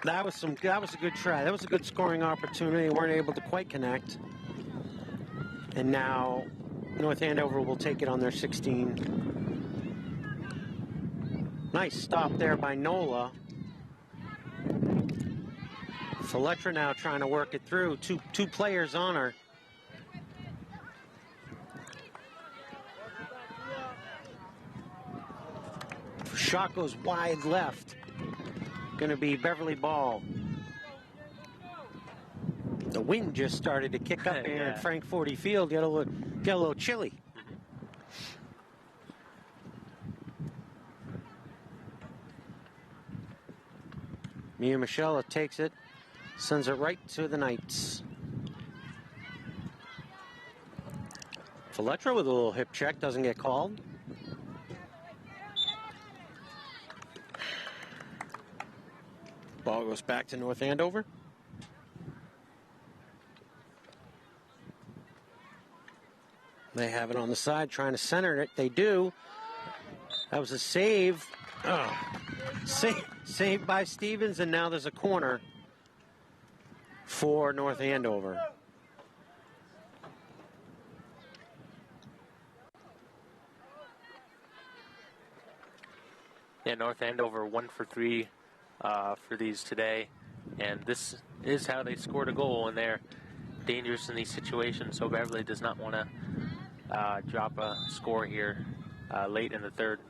That was a good try. That was a good scoring opportunity. Weren't able to quite connect. And now North Andover will take it on their 16. Nice stop there by Nola. Fletcher now trying to work it through. Two players on her. Shot goes wide left. Going to be Beverly ball. The wind just started to kick up here at Frank 40 Field. Get a little chilly. Mia Michelle takes it, sends it right to the Knights. Fletcher with a little hip check, doesn't get called. Ball goes back to North Andover. They have it on the side, trying to center it. They do. That was a save. Oh. Saved by Stevens, and now there's a corner for North Andover. Yeah, North Andover 1 for 3 for these today, and this is how they scored a goal, and they're dangerous in these situations, so Beverly does not want to drop a score here late in the third.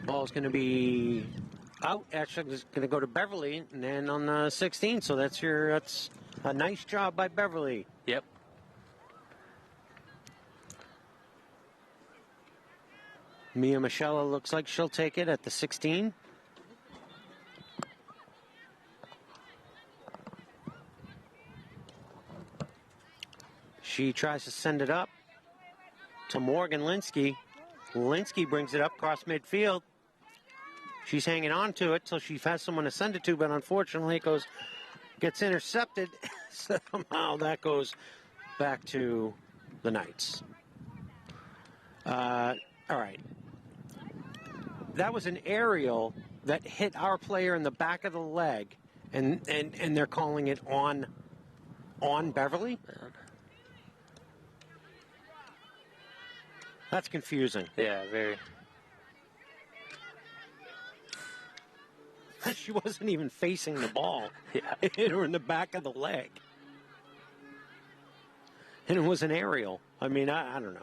Ball's going to be out. Actually, it's going to go to Beverly, and then on the 16. So that's a nice job by Beverly. Yep. Mia Michelle looks like she'll take it at the 16. She tries to send it up to Morgan Linsky. Linsky brings it up across midfield. She's hanging on to it till she has someone to send it to, but unfortunately it gets intercepted. Somehow that goes back to the Knights. All right. That was an aerial that hit our player in the back of the leg, and they're calling it on Beverly. That's confusing. Yeah, very. She wasn't even facing the ball. Yeah. It hit her in the back of the leg. And it was an aerial. I mean, I don't know.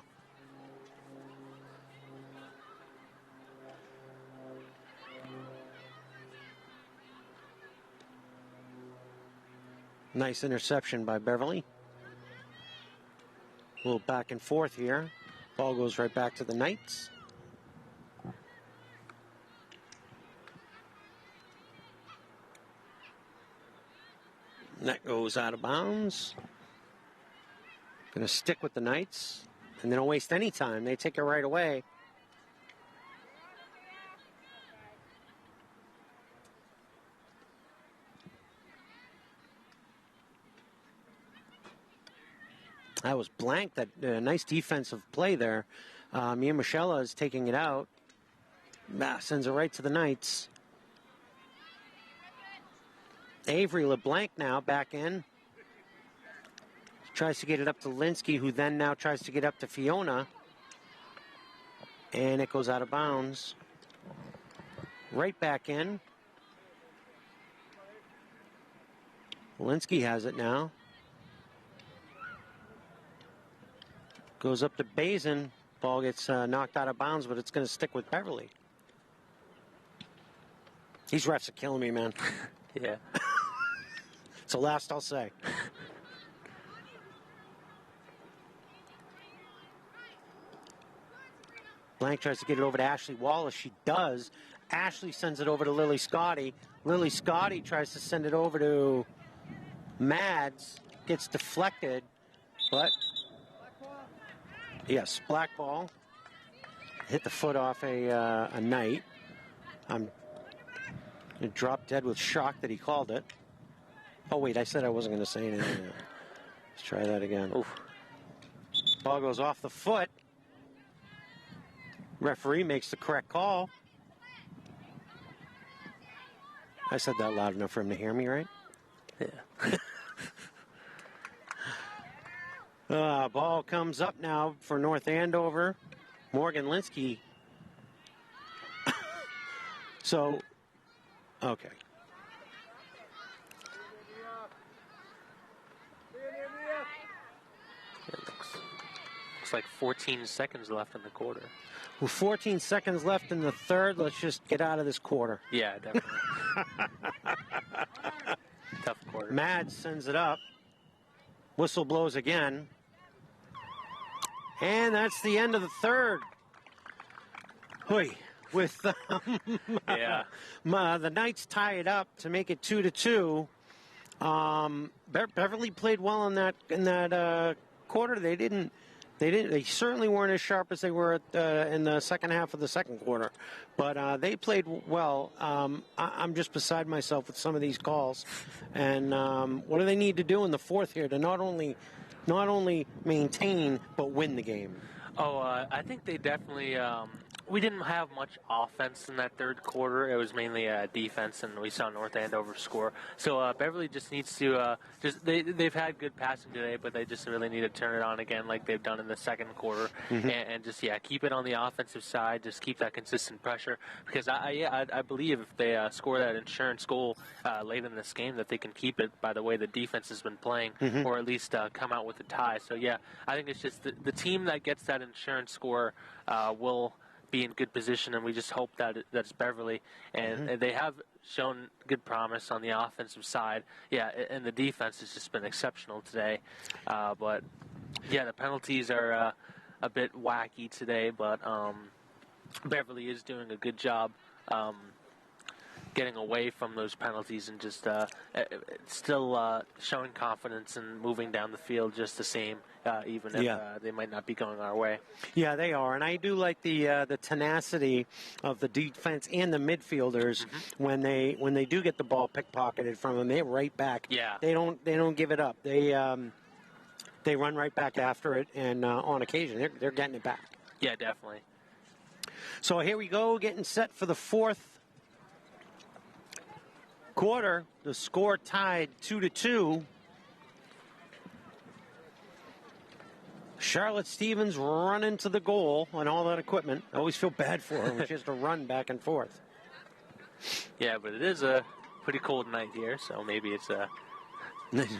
Nice interception by Beverly. A little back and forth here. Ball goes right back to the Knights. That goes out of bounds. Going to stick with the Knights. And they don't waste any time. They take it right away. That was blank. That nice defensive play there. Mia Michelle is taking it out. Sends it right to the Knights. Avery LeBlanc now back in. Tries to get it up to Linsky, who then now tries to get up to Fiona. And it goes out of bounds. Right back in. Linsky has it now. Goes up to Bazin. Ball gets knocked out of bounds, but it's going to stick with Beverly. These refs are killing me, man. Yeah. It's the last I'll say. Blank tries to get it over to Ashley Wallace. She does. Ashley sends it over to Lily Scotty. Lily Scotty tries to send it over to Mads. Gets deflected, but yes, black ball. Hit the foot off a Knight. I'm dropped dead with shock that he called it. Oh wait, I said I wasn't going to say anything. Let's try that again. Oof. Ball goes off the foot. Referee makes the correct call. I said that loud enough for him to hear me, right? Yeah. Ball comes up now for North Andover. Morgan Linsky. So, okay. Looks like 14 seconds left in the quarter. With 14 seconds left in the third, let's just get out of this quarter. Yeah, definitely. Tough quarter. Mads sends it up. Whistle blows again. And that's the end of the third. Hui. With yeah. The Knights tie it up to make it 2-2. Beverly played well in that quarter. They certainly weren't as sharp as they were in the second half of the second quarter, but they played well. I'm just beside myself with some of these calls, and what do they need to do in the fourth here to not only maintain but win the game? Oh, I think they definitely. We didn't have much offense in that third quarter. It was mainly defense, and we saw North Andover score. So Beverly just needs to they've had good passing today, but they just really need to turn it on again like they've done in the second quarter, and just keep it on the offensive side. Just keep that consistent pressure, because I believe if they score that insurance goal late in this game, that they can keep it by the way the defense has been playing, or at least come out with a tie. So I think it's just the team that gets that insurance score will be in good position, and we just hope that that's Beverly, and they have shown good promise on the offensive side. And the defense has just been exceptional today, but the penalties are a bit wacky today, but Beverly is doing a good job getting away from those penalties and just still showing confidence and moving down the field just the same, even if they might not be going our way. Yeah, they are, and I do like the tenacity of the defense and the midfielders when they do get the ball pickpocketed from them. They're right back. Yeah, they don't give it up. They run right back after it, and on occasion they're getting it back. Yeah, definitely. So here we go, getting set for the fourth quarter. The score tied 2-2. Charlotte Stevens running to the goal on all that equipment. I always feel bad for her when she has to run back and forth. Yeah, but it is a pretty cold night here, so maybe it's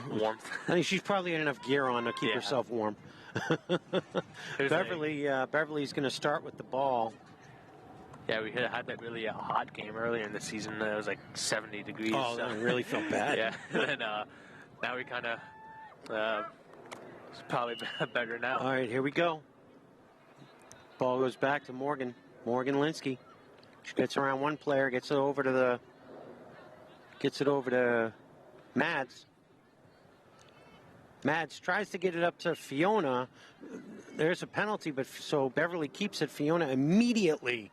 warmth. I think she's probably had enough gear on to keep herself warm. Beverly's going to start with the ball. Yeah, we had that really hot game earlier in the season. It was like 70 degrees. Oh, so. I really felt bad. Yeah, and now we kind of it's probably better now. All right, here we go. Ball goes back to Morgan Linsky. She gets around one player, gets it over to Mads. Mads tries to get it up to Fiona. There's a penalty, but so Beverly keeps it. Fiona immediately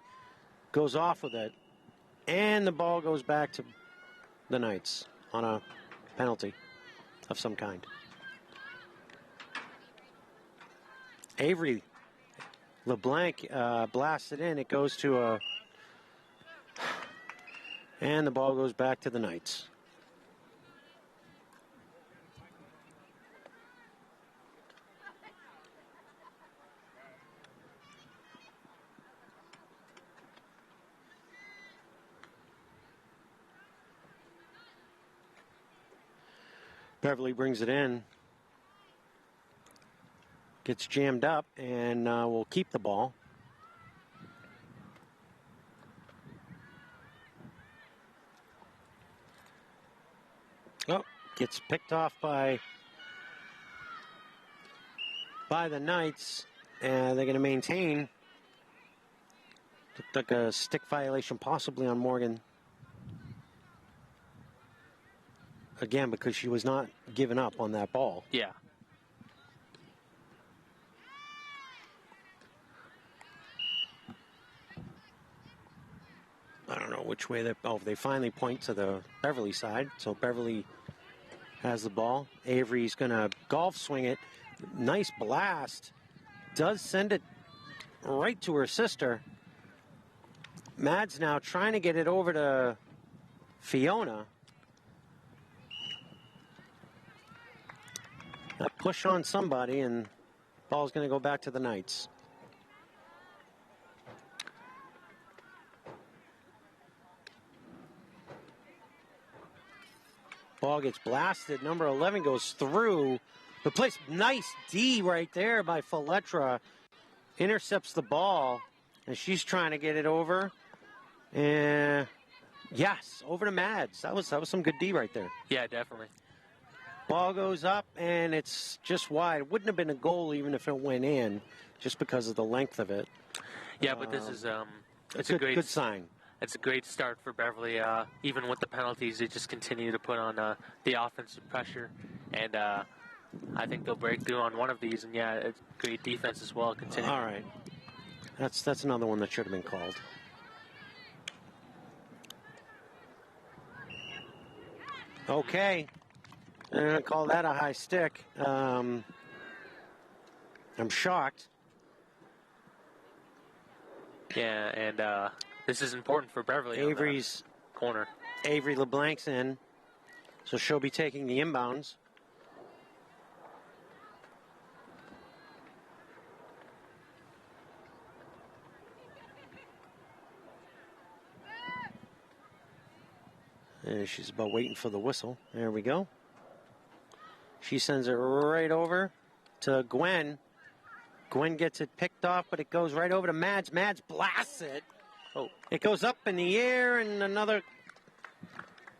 goes off with it, and the ball goes back to the Knights on a penalty of some kind. Avery LeBlanc blasts it in. It goes to and the ball goes back to the Knights. Beverly brings it in. Gets jammed up, and will keep the ball. Oh, gets picked off by the Knights, and they're going to maintain. Looked like a stick violation possibly on Morgan. Again, because she was not giving up on that ball. Yeah. I don't know which way they finally point to the Beverly side. So Beverly has the ball. Avery's going to golf swing it. Nice blast. Does send it right to her sister. Mads now trying to get it over to Fiona. A push on somebody, and ball's going to go back to the Knights. Ball gets blasted. Number 11 goes through the place. Nice D right there by Faletra. Intercepts the ball, and she's trying to get it over. And yes, over to Mads. That was some good D right there. Yeah, definitely. Ball goes up, and it's just wide. Wouldn't have been a goal even if it went in, just because of the length of it. Yeah, but this is it's a good sign. It's a great start for Beverly. Even with the penalties, they just continue to put on the offensive pressure, and I think they'll break through on one of these. And yeah, it's great defense as well. Continue. All right, that's another one that should have been called. Okay, I'm gonna call that a high stick. I'm shocked. Yeah, and this is important for Beverly. Avery's corner. Avery LeBlanc's in, so she'll be taking the inbounds. And she's about waiting for the whistle. There we go. She sends it right over to Gwen. Gwen gets it picked off, but it goes right over to Mads. Mads blasts it. Oh, it goes up in the air, and another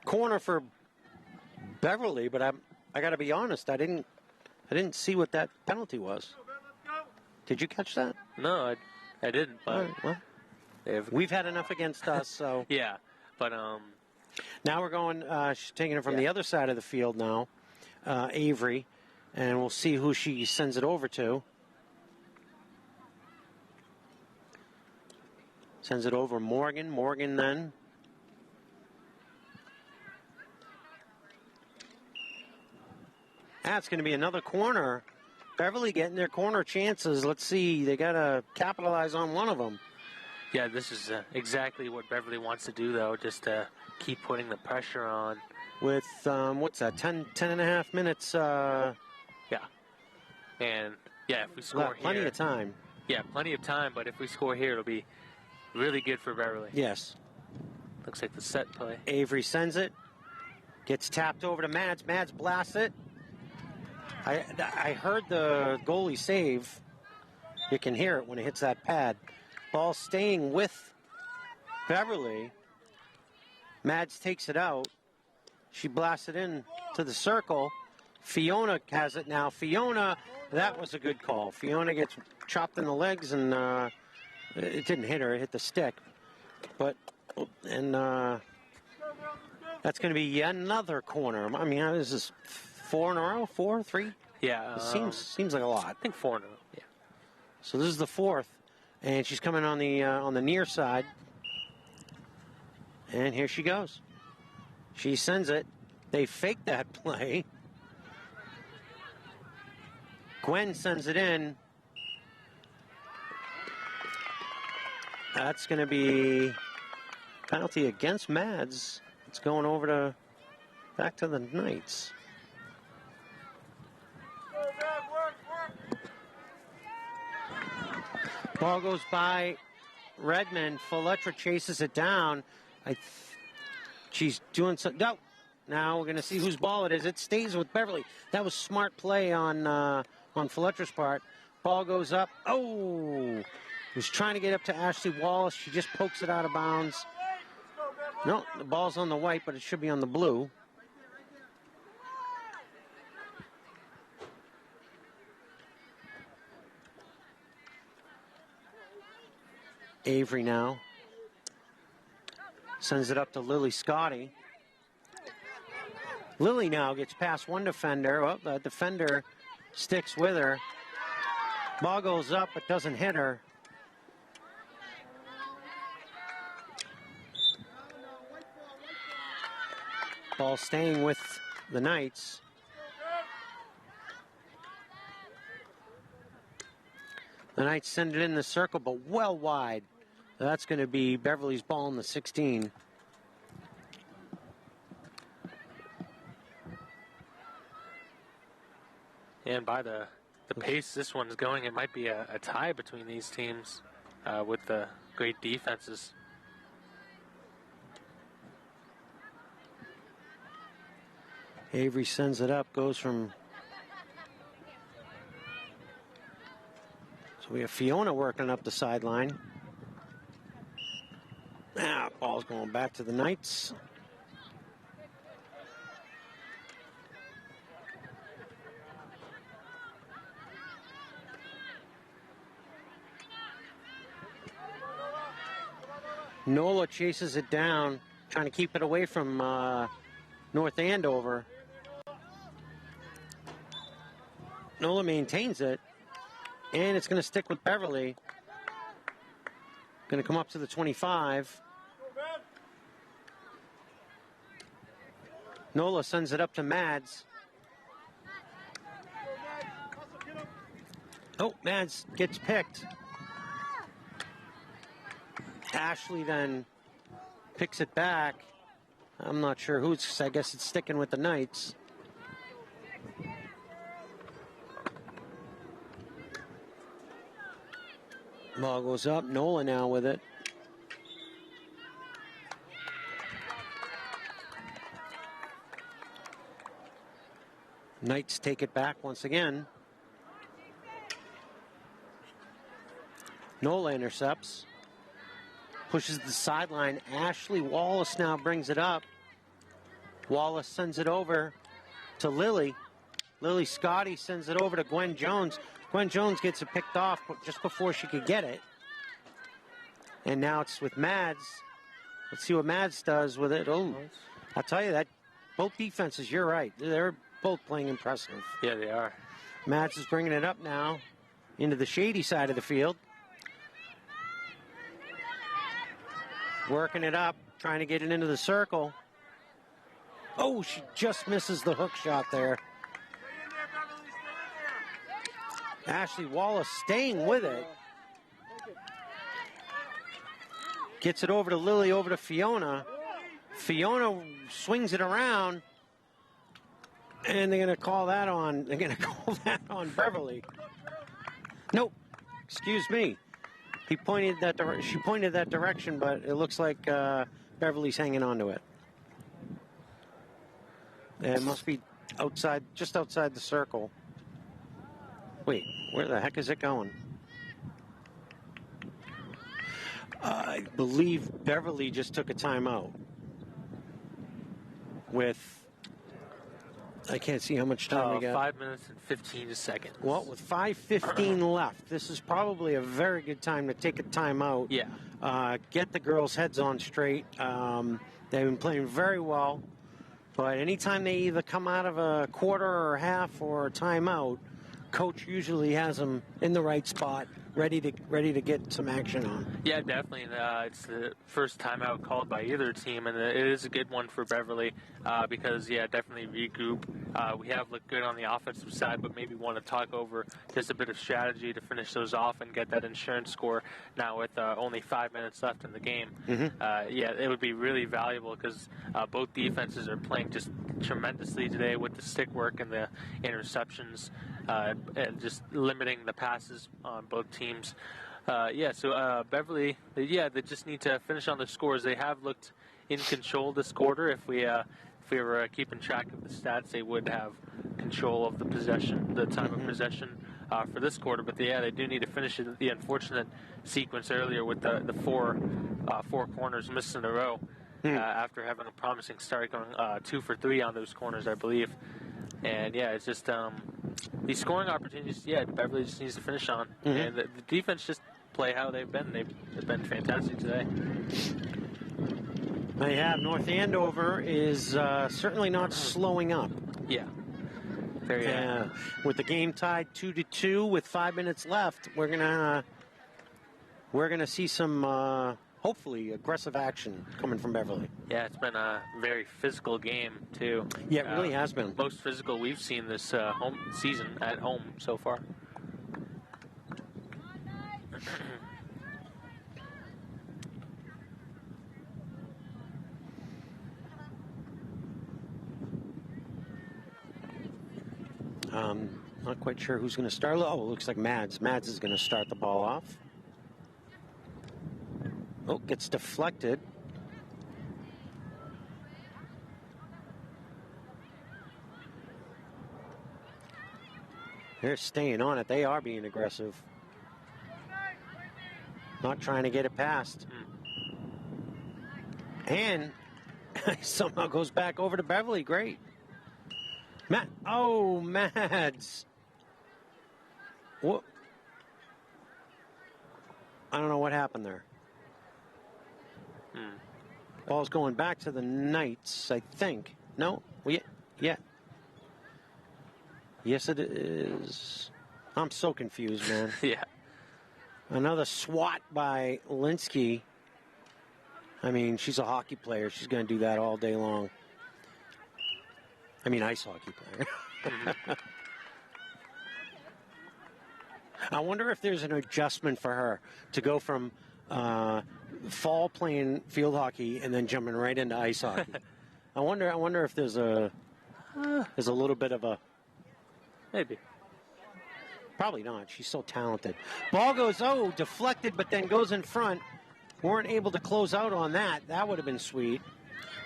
corner for Beverly. But I got to be honest, I didn't see what that penalty was. Did you catch that? No, I didn't. But well, we've had enough against us, so yeah. But now we're going. She's taking it from the other side of the field now, Avery, and we'll see who she sends it over to. Sends it over Morgan. Morgan then. That's going to be another corner. Beverly getting their corner chances. Let's see. They got to capitalize on one of them. Yeah, this is exactly what Beverly wants to do, though, just to keep putting the pressure on. With, what's that, 10 and a half minutes? Yeah. And, yeah, if we score here. Plenty of time. Yeah, plenty of time, but if we score here, it'll be really good for Beverly. Yes. Looks like the set play. Avery sends it. Gets tapped over to Mads. Mads blasts it. I heard the goalie save. You can hear it when it hits that pad. Ball staying with Beverly. Mads takes it out. She blasts it in to the circle. Fiona has it now. Fiona, that was a good call. Fiona gets chopped in the legs, and it didn't hit her. It hit the stick. But, and that's going to be yet another corner. I mean, is this 4 in a row? 4, 3? Yeah. It seems like a lot. I think 4 in a row, yeah. So this is the 4th. And she's coming on the near side. And here she goes. She sends it. They fake that play. Gwen sends it in. That's going to be penalty against Mads. It's going over back to the Knights. Ball goes by Redmond. Faletra chases it down. She's doing something. No. Now we're going to see whose ball it is. It stays with Beverly. That was smart play on Fletcher's part. Ball goes up. Oh! Was trying to get up to Ashley Wallace. She just pokes it out of bounds. No, the ball's on the white, but it should be on the blue. Avery now sends it up to Lily Scotty. Lily now gets past one defender. Oh, the defender sticks with her. Ball goes up, but doesn't hit her. Ball staying with the Knights. The Knights send it in the circle, but well wide. That's going to be Beverly's ball in the 16. And by the pace this one's going, it might be a tie between these teams with the great defenses. Avery sends it up, goes from... So we have Fiona working up the sideline. Now, ball's going back to the Knights. Nola chases it down, trying to keep it away from North Andover. Nola maintains it, and it's going to stick with Beverly. Going to come up to the 25. Nola sends it up to Mads. Oh, Mads gets picked. Ashley then picks it back. I'm not sure who's, I guess it's sticking with the Knights. Ball goes up, Nola now with it. Knights take it back once again. Nola intercepts. Pushes the sideline. Ashley Wallace now brings it up. Wallace sends it over to Lily. Lily Scotty sends it over to Gwen Jones. Gwen Jones gets it picked off just before she could get it. And now it's with Mads. Let's see what Mads does with it. Oh, I'll tell you that both defenses, you're right. They're both playing impressive. Yeah, they are. Mads is bringing it up now into the shady side of the field. Working it up, trying to get it into the circle. Oh, she just misses the hook shot there. Ashley Wallace staying with it. Gets it over to Lily, over to Fiona. Fiona swings it around. And they're going to call that on, Beverly. Nope, excuse me. She pointed that direction, but it looks like Beverly's hanging on to it. It must be outside, just outside the circle. Wait, where the heck is it going? I believe Beverly just took a timeout with, I can't see how much time we got. 5 minutes and 15 seconds. Well, with 5:15 left, this is probably a very good time to take a timeout. Yeah. Get the girls' heads on straight. They've been playing very well, but anytime they either come out of a quarter or a half or a timeout, coach usually has them in the right spot, ready to get some action on. Yeah, definitely. It's the first timeout called by either team, and it is a good one for Beverly because, yeah, definitely regroup. We have looked good on the offensive side, but maybe want to talk over just a bit of strategy to finish those off and get that insurance score now with only 5 minutes left in the game. Yeah, it would be really valuable because both defenses are playing just tremendously today with the stick work and the interceptions and just limiting the passes on both teams. So Beverly, they just need to finish on the scores. They have looked in control this quarter. If we were keeping track of the stats, they would have control of the possession, the time of possession for this quarter. But they do need to finish it. The unfortunate sequence earlier with the four corners missed in a row after having a promising start, going 2 for 3 on those corners, I believe. And it's just these scoring opportunities. Beverly just needs to finish on, and the defense just play how they've been. They've been fantastic today. They have. North Andover is certainly not slowing up. Yeah. With the game tied 2-2 with 5 minutes left, we're gonna see some hopefully aggressive action coming from Beverly. Yeah, it's been a very physical game too. Yeah, it really has been. Most physical we've seen this home season at home so far. Not quite sure who's going to start. Oh, it looks like Mads. Mads is going to start the ball off. Oh, gets deflected. They're staying on it. They are being aggressive. Not trying to get it past. And somehow goes back over to Beverly. Great. Mads. What? I don't know what happened there. Ball's going back to the Knights, I think. No? Yeah. Yes, it is. I'm so confused, man. Yeah. Another swat by Linsky. I mean, she's a hockey player. She's going to do that all day long. I mean, ice hockey player. I wonder if there's an adjustment for her to go from fall playing field hockey and then jumping right into ice hockey. I wonder if there's a little bit of a maybe. Probably not. She's so talented. Ball goes deflected, but then goes in front. Weren't able to close out on that. That would have been sweet.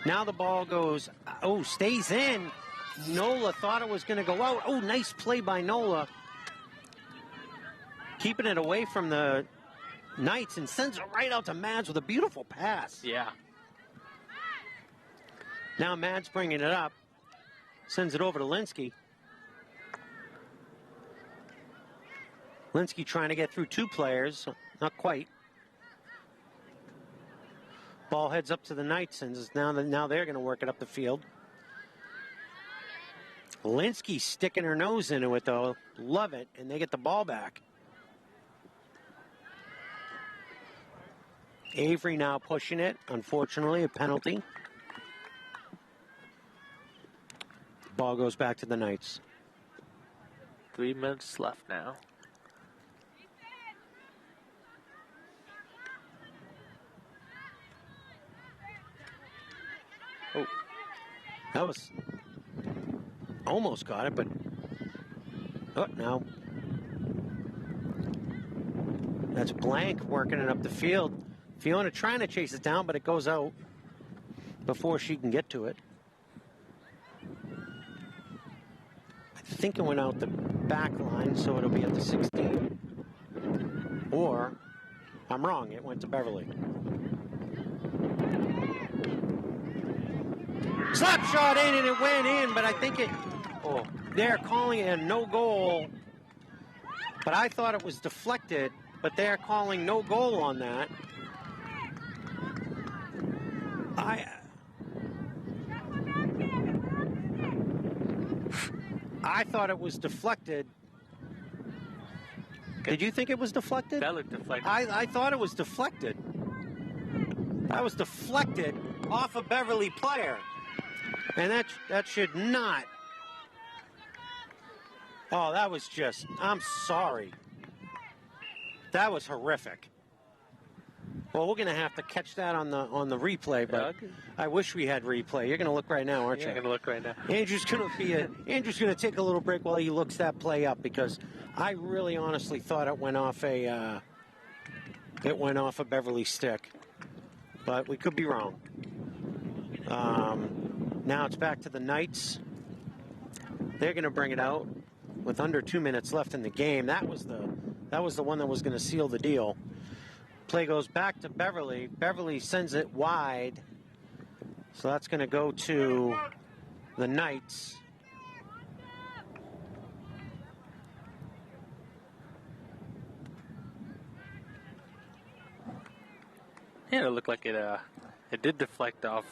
Now the ball goes stays in. Nola thought it was going to go out. Oh, nice play by Nola. Keeping it away from the Knights and sends it right out to Mads with a beautiful pass. Yeah. Now Mads bringing it up. Sends it over to Linsky. Linsky trying to get through 2 players. Not quite. Ball heads up to the Knights, and now they're going to work it up the field. Linsky sticking her nose into it, though. Love it, and they get the ball back. Avery now pushing it. Unfortunately, a penalty. Ball goes back to the Knights. 3 minutes left now. Oh, that was almost got it, but no. That's Blank working it up the field. Fiona trying to chase it down, but it goes out before she can get to it. I think it went out the back line, so it'll be at the 16. Or, I'm wrong, it went to Beverly. Slap shot in, and it went in, but I think they're calling it a no goal. But I thought it was deflected, but they're calling no goal on that. I thought it was deflected. Did you think it was deflected? That looked deflected. I thought it was deflected. That was deflected off a Beverly player. And that should not. Oh, that was just, I'm sorry. That was horrific. Well, we're going to have to catch that on the replay, but I wish we had replay. You're going to look right now, aren't you? I'm going to look right now. Andrew's going to take a little break while he looks that play up, because I really honestly thought it went off a Beverly stick, but we could be wrong. Now it's back to the Knights. They're going to bring it out with under 2 minutes left in the game. That was the one that was going to seal the deal. Play goes back to Beverly. Beverly sends it wide. So that's going to go to the Knights. Yeah, it looked like it did deflect off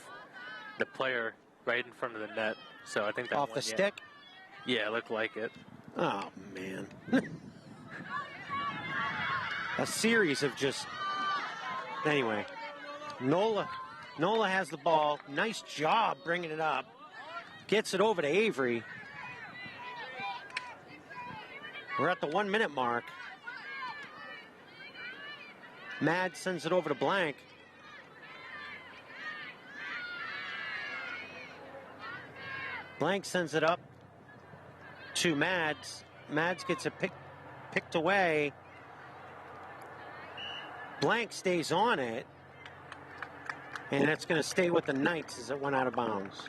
the player right in front of the net. So I think that off one, the stick? Yeah, it looked like it. Oh, man. A series of just... Anyway, Nola has the ball. Nice job bringing it up. Gets it over to Avery. We're at the 1 minute mark. Mad sends it over to Blank. Blank sends it up to Mads. Mads gets it picked away. Blank stays on it. And it's going to stay with the Knights as it went out of bounds.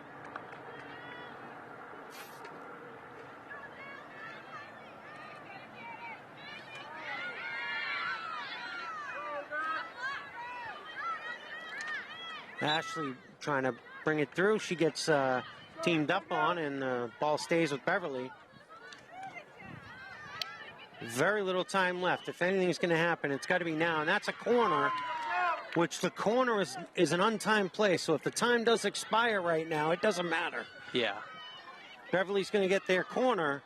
Ashley trying to bring it through. She gets teamed up on, and the ball stays with Beverly. Very little time left. If anything's going to happen, it's got to be now. And that's a corner, which the corner is an untimed play. So if the time does expire right now, it doesn't matter. Yeah. Beverly's going to get their corner.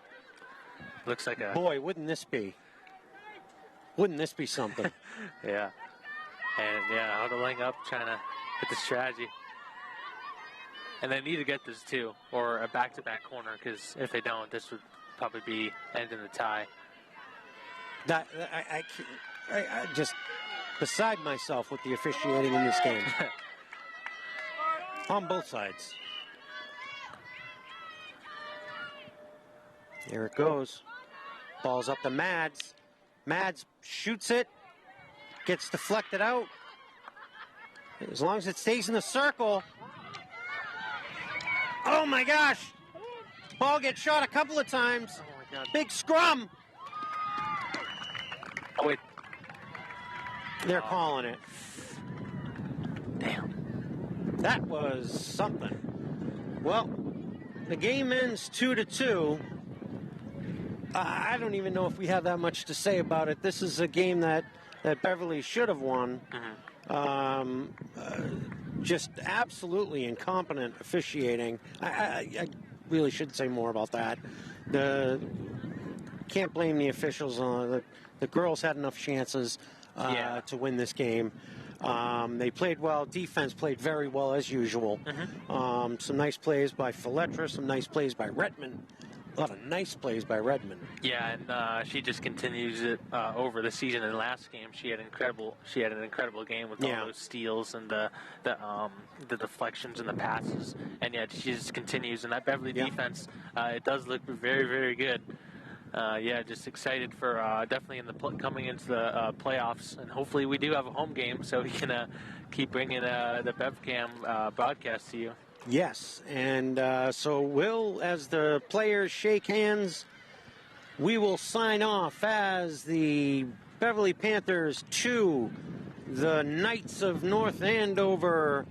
Looks like a... Boy, wouldn't this be something? Yeah. And, yeah, huddling up, trying to hit the strategy. And they need to get this, too, or a back-to-back corner, because if they don't, this would probably be ending the tie. I just beside myself with the officiating in this game. On both sides. Here it goes. Ball's up to Mads. Mads shoots it. Gets deflected out. As long as it stays in the circle. Oh my gosh. Ball gets shot a couple of times. Oh my God. Big scrum. Oh, wait. They're calling it. Damn. That was something. Well, the game ends 2-2. I don't even know if we have that much to say about it. This is a game that Beverly should have won. Just absolutely incompetent officiating. I really shouldn't say more about that. Can't blame the officials. The girls had enough chances to win this game. They played well. Defense played very well as usual. Some nice plays by Fletcher, some nice plays by Redmond. A lot of nice plays by Redmond. Yeah, and she just continues it over the season. In the last game, she had an incredible game with all those steals and the deflections and the passes. And yeah, she just continues. And that Beverly defense, it does look very, very good. Just excited for definitely coming into the playoffs, and hopefully we do have a home game so we can keep bringing the BevCam broadcast to you. Yes, and so as the players shake hands, we will sign off as the Beverly Panthers 2, the Knights of North Andover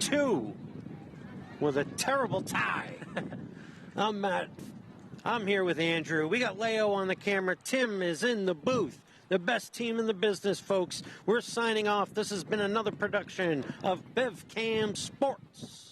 2, with a terrible tie. I'm Matt. I'm here with Andrew. We got Leo on the camera. Tim is in the booth. The best team in the business, folks. We're signing off. This has been another production of BevCam Sports.